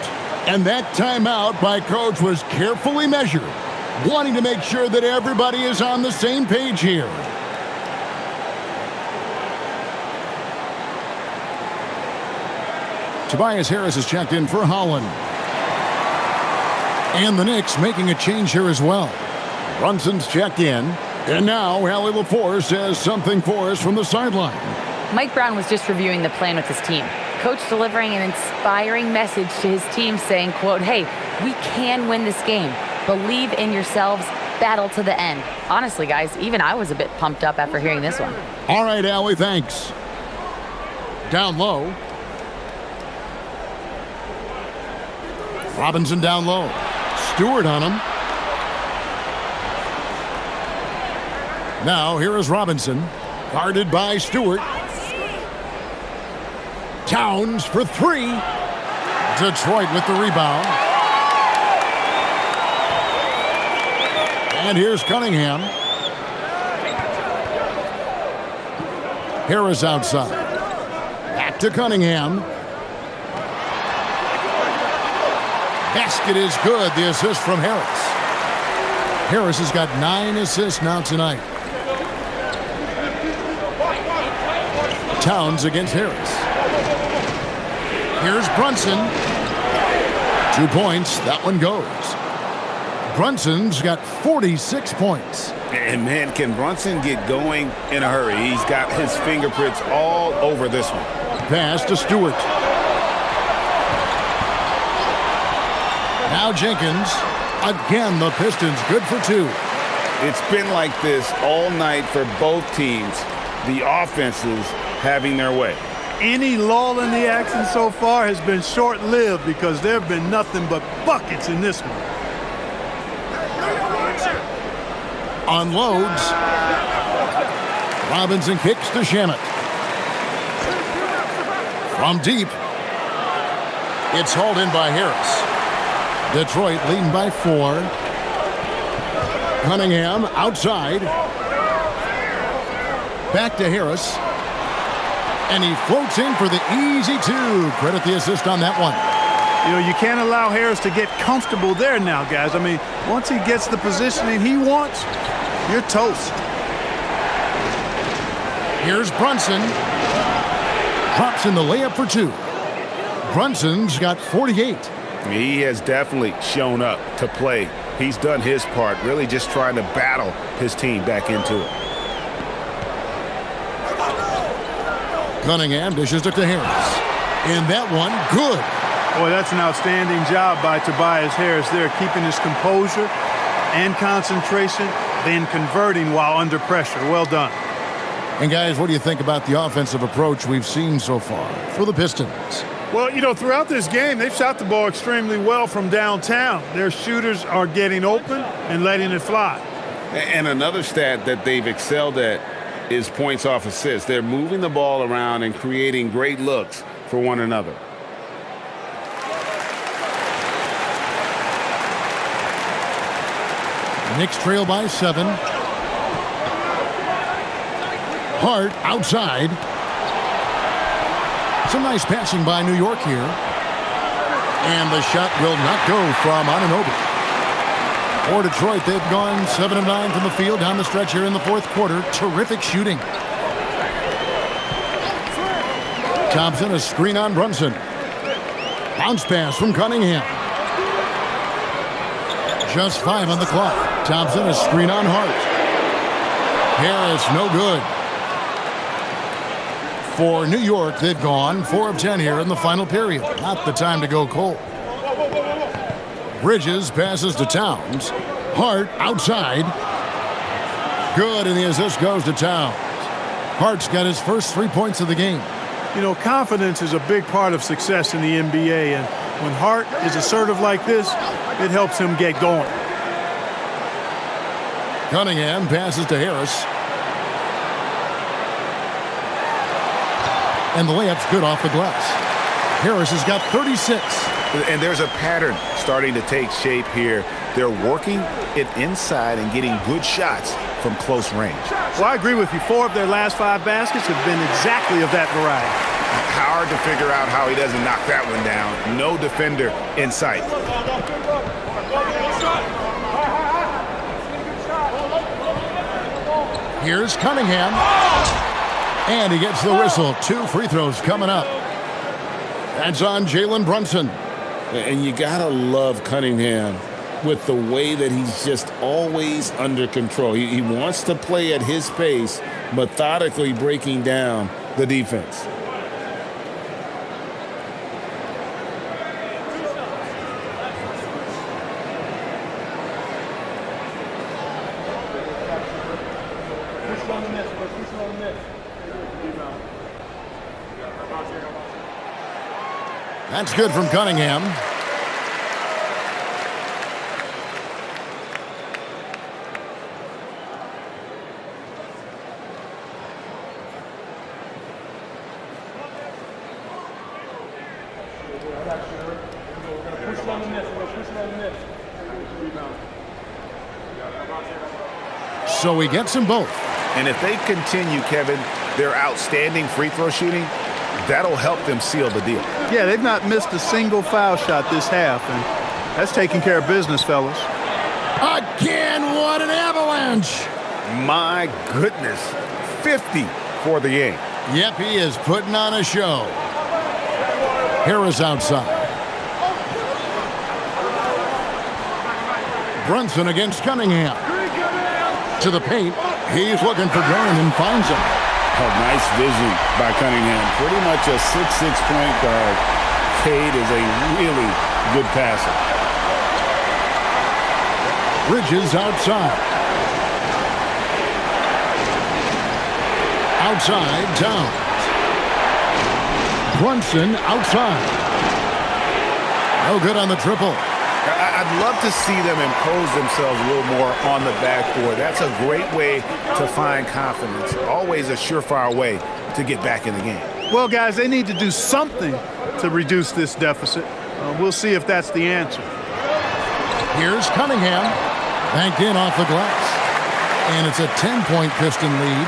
And that timeout by Coach was carefully measured, wanting to make sure that everybody is on the same page here. Tobias Harris has checked in for Holland. And the Knicks making a change here as well. Brunson's checked in. And now Allie LaForce says something for us from the sideline. Mike Brown was just reviewing the plan with his team. Coach delivering an inspiring message to his team saying, quote, hey, we can win this game. Believe in yourselves. Battle to the end. Honestly, guys, even I was a bit pumped up after hearing this one. All right, Allie, thanks. Down low. Robinson down low. Stewart on him. Now here is Robinson. Guarded by Stewart. Towns for 3. Detroit with the rebound. And here's Cunningham. Harris outside. Back to Cunningham. Basket is good. The assist from Harris. Harris has got 9 assists now tonight. Towns against Harris. Here's Brunson. 2 points. That one goes. Brunson's got 46 points. And man, can Brunson get going in a hurry? He's got his fingerprints all over this one. Pass to Stewart. Now Jenkins. Again, the Pistons good for 2. It's been like this all night for both teams. The offenses having their way. Any lull in the action so far has been short-lived because there have been nothing but buckets in this one. Unloads. Robinson kicks to Shamet. From deep. It's hauled in by Harris. Detroit leading by 4. Cunningham outside. Back to Harris. And he floats in for the easy 2. Credit the assist on that one. You know, you can't allow Harris to get comfortable there now, guys. I mean, once he gets the positioning he wants, you're toast. Here's Brunson. Drops in the layup for 2. Brunson's got 48. He has definitely shown up to play. He's done his part, really just trying to battle his team back into it. Cunningham dishes it to Harris. And that one, good. Boy, that's an outstanding job by Tobias Harris there, keeping his composure and concentration, then converting while under pressure. Well done. And guys, what do you think about the offensive approach we've seen so far for the Pistons? Well, you know, throughout this game, they've shot the ball extremely well from downtown. Their shooters are getting open and letting it fly. And another stat that they've excelled at is points off assists. They're moving the ball around and creating great looks for one another. Knicks trail by 7. Hart outside. Some nice passing by New York here. And the shot will not go from Anunoby. For Detroit, they've gone 7 of 9 from the field down the stretch here in the fourth quarter. Terrific shooting. Thompson, a screen on Brunson. Bounce pass from Cunningham. Just 5 on the clock. Thompson, a screen on Hart. Harris, no good. For New York, they've gone 4 of 10 here in the final period. Not the time to go cold. Bridges passes to Towns. Hart outside. Good, and the assist goes to Towns. Hart's got his first 3 points of the game. You know, confidence is a big part of success in the NBA, and when Hart is assertive like this, it helps him get going. Cunningham passes to Harris. And the layup's good off the glass. Harris has got 36. And there's a pattern starting to take shape here. They're working it inside and getting good shots from close range. Well, I agree with you. 4 of their last 5 baskets have been exactly of that variety. Hard to figure out how he doesn't knock that one down. No defender in sight. Here's Cunningham. And he gets the whistle. 2 free throws coming up. That's on Jalen Brunson. And you got to love Cunningham with the way that he's just always under control. He wants to play at his pace, methodically breaking down the defense. That's good from Cunningham. So he gets them both. And if they continue, Kevin, their outstanding free throw shooting, that'll help them seal the deal. Yeah, they've not missed a single foul shot this half, and that's taking care of business, fellas. Again, what an avalanche! My goodness, 50 for the game. Yep, he is putting on a show. Harris outside. Brunson against Cunningham. To the paint. He's looking for Graham and finds him. Oh, nice vision by Cunningham. Pretty much a 6'6" point guard. Cade is a really good passer. Bridges outside. Outside, Towns. Brunson outside. No good on the triple. I'd love to see them impose themselves a little more on the backboard. That's a great way to find confidence. Always a surefire way to get back in the game. Well, guys, they need to do something to reduce this deficit. We'll see if that's the answer. Here's Cunningham. Banked in off the glass. And it's a 10-point Piston lead.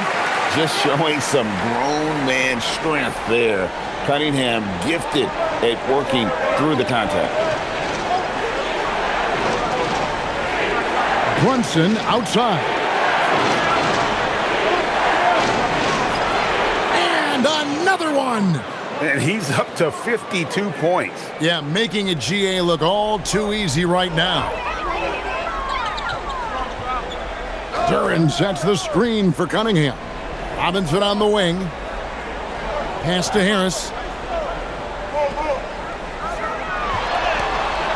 Just showing some grown man strength there. Cunningham gifted at working through the contact. Brunson outside. And another one. And he's up to 52 points. Yeah, making a GA look all too easy right now. Duran sets the screen for Cunningham. Robinson on the wing. Pass to Harris.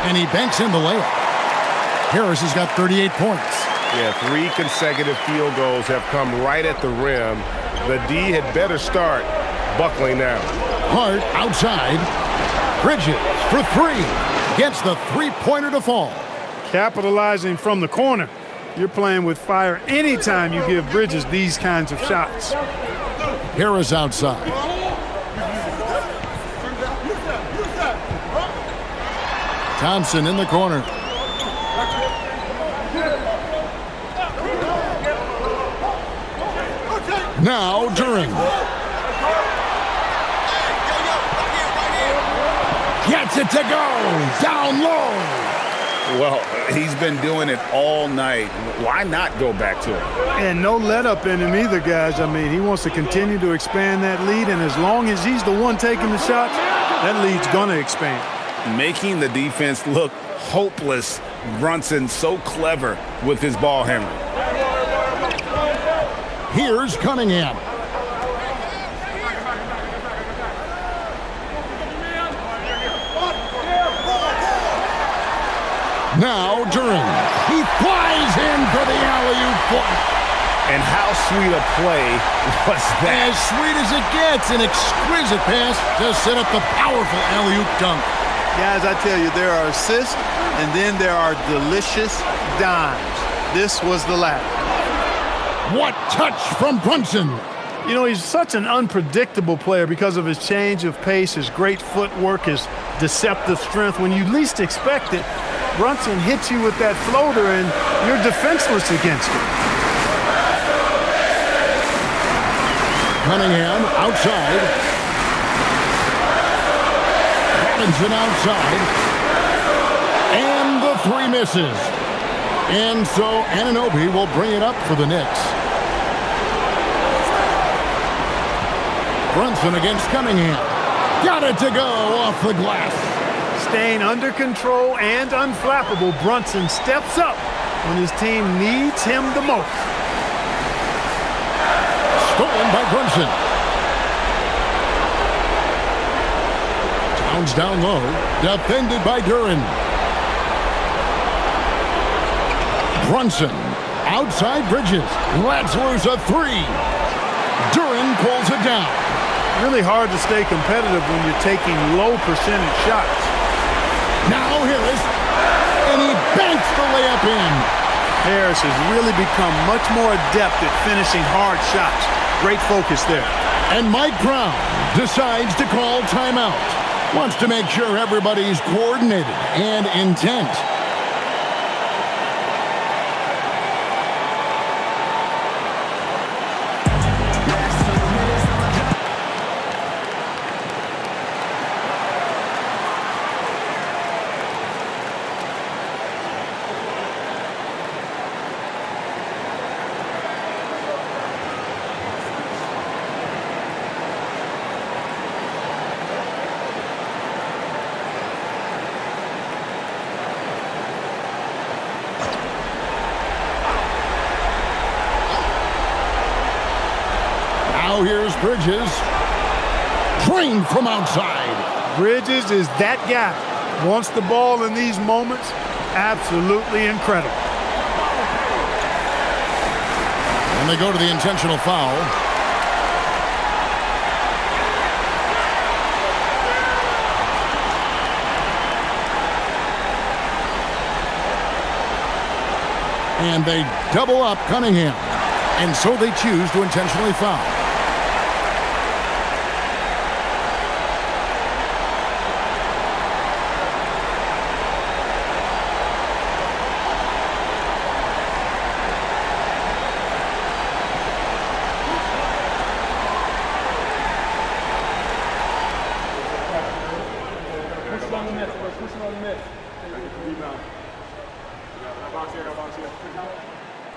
And he banks in the layup. Harris has got 38 points. Yeah, 3 consecutive field goals have come right at the rim. The D had better start buckling now. Hart outside. Bridges for 3. Gets the three-pointer to fall. Capitalizing from the corner. You're playing with fire anytime you give Bridges these kinds of shots. Harris outside. Thompson in the corner. Now Duran. Gets it to go. Down low. Well, he's been doing it all night. Why not go back to it? And no let up in him either, guys. I mean, he wants to continue to expand that lead, and as long as he's the one taking the shots, that lead's going to expand. Making the defense look hopeless. Brunson so clever with his ball handling. Here's Cunningham. Now Duran. He flies in for the alley-oop. And how sweet a play was that? As sweet as it gets, an exquisite pass to set up the powerful alley-oop dunk. Guys, I tell you, there are assists, and then there are delicious dimes. This was the latter. What touch from Brunson. You know, he's such an unpredictable player because of his change of pace, his great footwork, his deceptive strength. When you least expect it, Brunson hits you with that floater, and you're defenseless against it. Cunningham outside. Robinson outside. And the 3 misses. And so Anunoby will bring it up for the Knicks. Brunson against Cunningham. Got it to go off the glass. Staying under control and unflappable, Brunson steps up when his team needs him the most. Stolen by Brunson. Towns down low. Defended by Duran. Brunson. Outside Bridges. Lets loose a 3. Duran pulls it down. Really hard to stay competitive when you're taking low percentage shots. Now Harris. And he banks the layup in. Harris has really become much more adept at finishing hard shots. Great focus there. And Mike Brown decides to call timeout. Wants to make sure everybody's coordinated and intent. Now here's Bridges. Drained from outside. Bridges is that guy. Wants the ball in these moments. Absolutely incredible. And they go to the intentional foul. And they double up Cunningham. And so they choose to intentionally foul.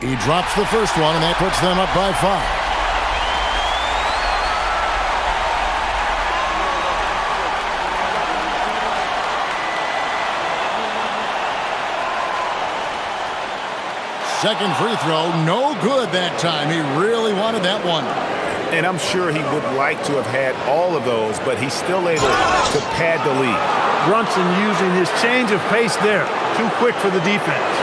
He drops the first one, and that puts them up by 5. Second free throw, no good that time. He really wanted that one. And I'm sure he would like to have had all of those, but he's still able to pad the lead. Brunson using his change of pace there. Too quick for the defense.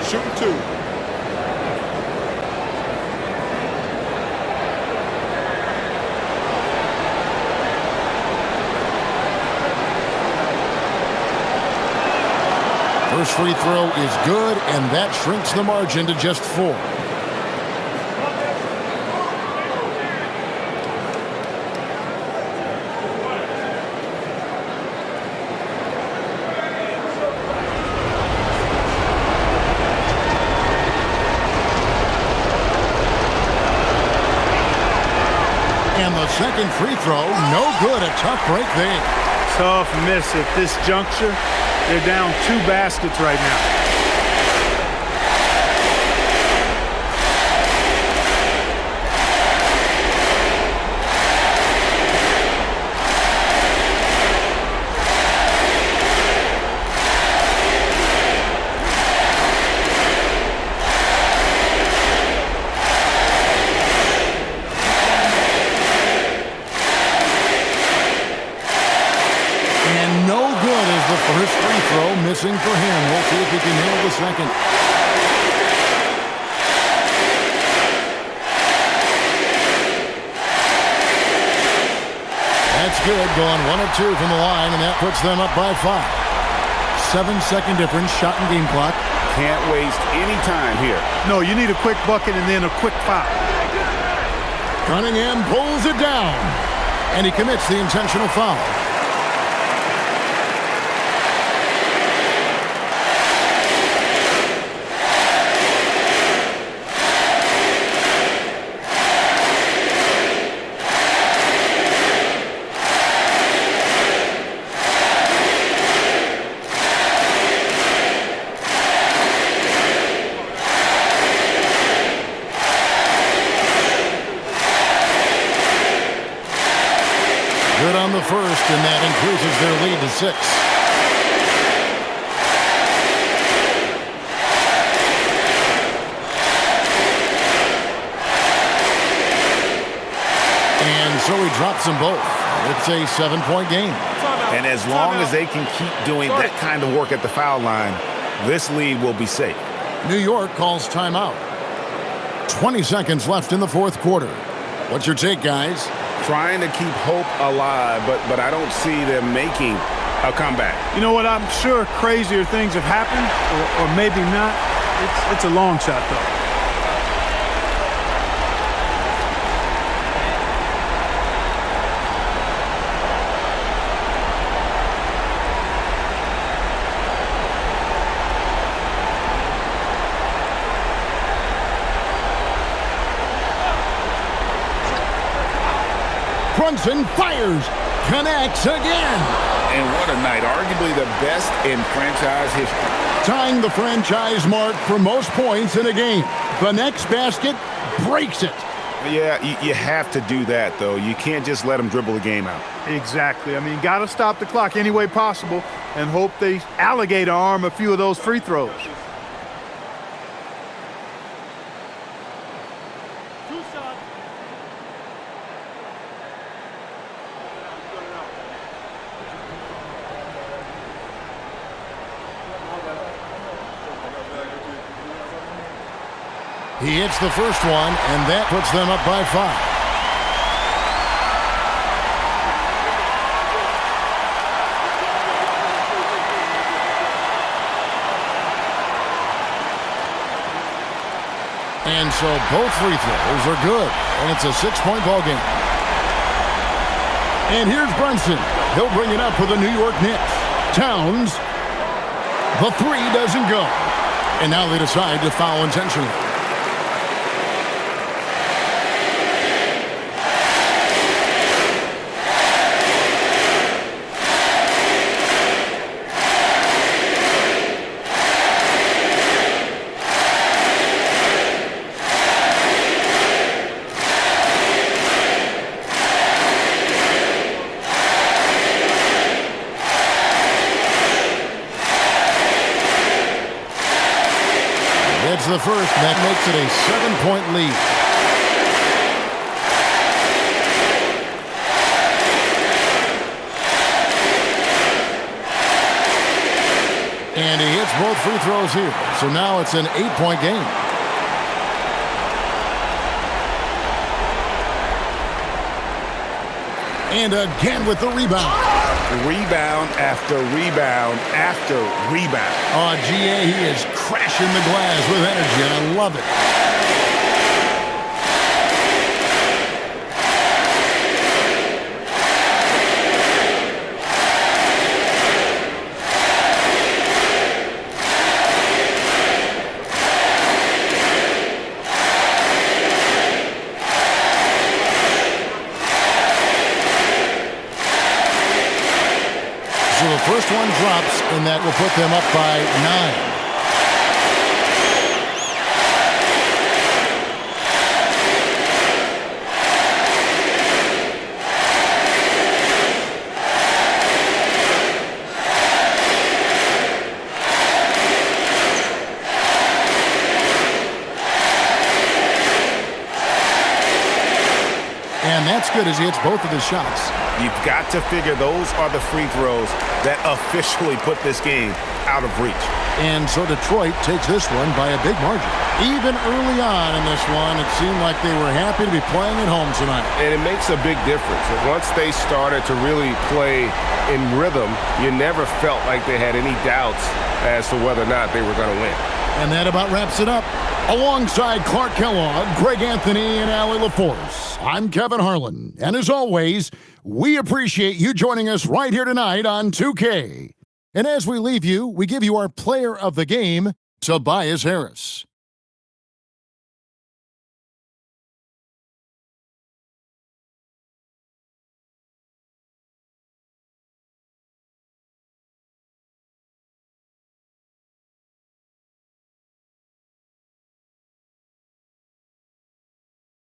Shooting 2. First free throw is good, and that shrinks the margin to just 4. And the second free throw, no good. A tough break there. Tough miss at this juncture. They're down 2 baskets right now. First free throw missing for him. We'll see if he can nail the second. That's good. Going 1 of 2 from the line, and that puts them up by 5. 7-second difference. Shot and game clock. Can't waste any time here. No, you need a quick bucket and then a quick foul. Cunningham pulls it down, and he commits the intentional foul. Good on the first, and that increases their lead to 6. And so he drops them both. It's a 7-point game. And as long as they can keep doing that kind of work at the foul line, this lead will be safe. New York calls timeout. 20 seconds left in the fourth quarter. What's your take, guys? Trying to keep hope alive, but I don't see them making a comeback. You know what? I'm sure crazier things have happened, or maybe not. It's a long shot, though. Brunson fires, connects again. And what a night. Arguably the best in franchise history. Tying the franchise mark for most points in a game. The next basket breaks it. Yeah, you have to do that, though. You can't just let them dribble the game out. Exactly. I mean, got to stop the clock any way possible and hope they alligator arm a few of those free throws. He hits the first one, and that puts them up by 5. And so both free throws are good, and it's a 6-point ball game. And here's Brunson. He'll bring it up for the New York Knicks. Towns, the 3 doesn't go. And now they decide to foul intentionally. the first, and that makes it a 7-point lead. And he hits both free throws here. So now it's an 8-point game. And again with the rebound. Rebound after rebound after rebound. Oh, GA, he is crashing the glass with energy, and I love it. So the first one drops, and that will put them up by 9. And that's good as he hits both of his shots. You've got to figure those are the free throws that officially put this game out of reach. And so Detroit takes this one by a big margin. Even early on in this one, it seemed like they were happy to be playing at home tonight. And it makes a big difference. Once they started to really play in rhythm, you never felt like they had any doubts as to whether or not they were going to win. And that about wraps it up. Alongside Clark Kellogg, Greg Anthony, and Allie LaForce, I'm Kevin Harlan. And as always, we appreciate you joining us right here tonight on 2K. And as we leave you, we give you our player of the game, Tobias Harris.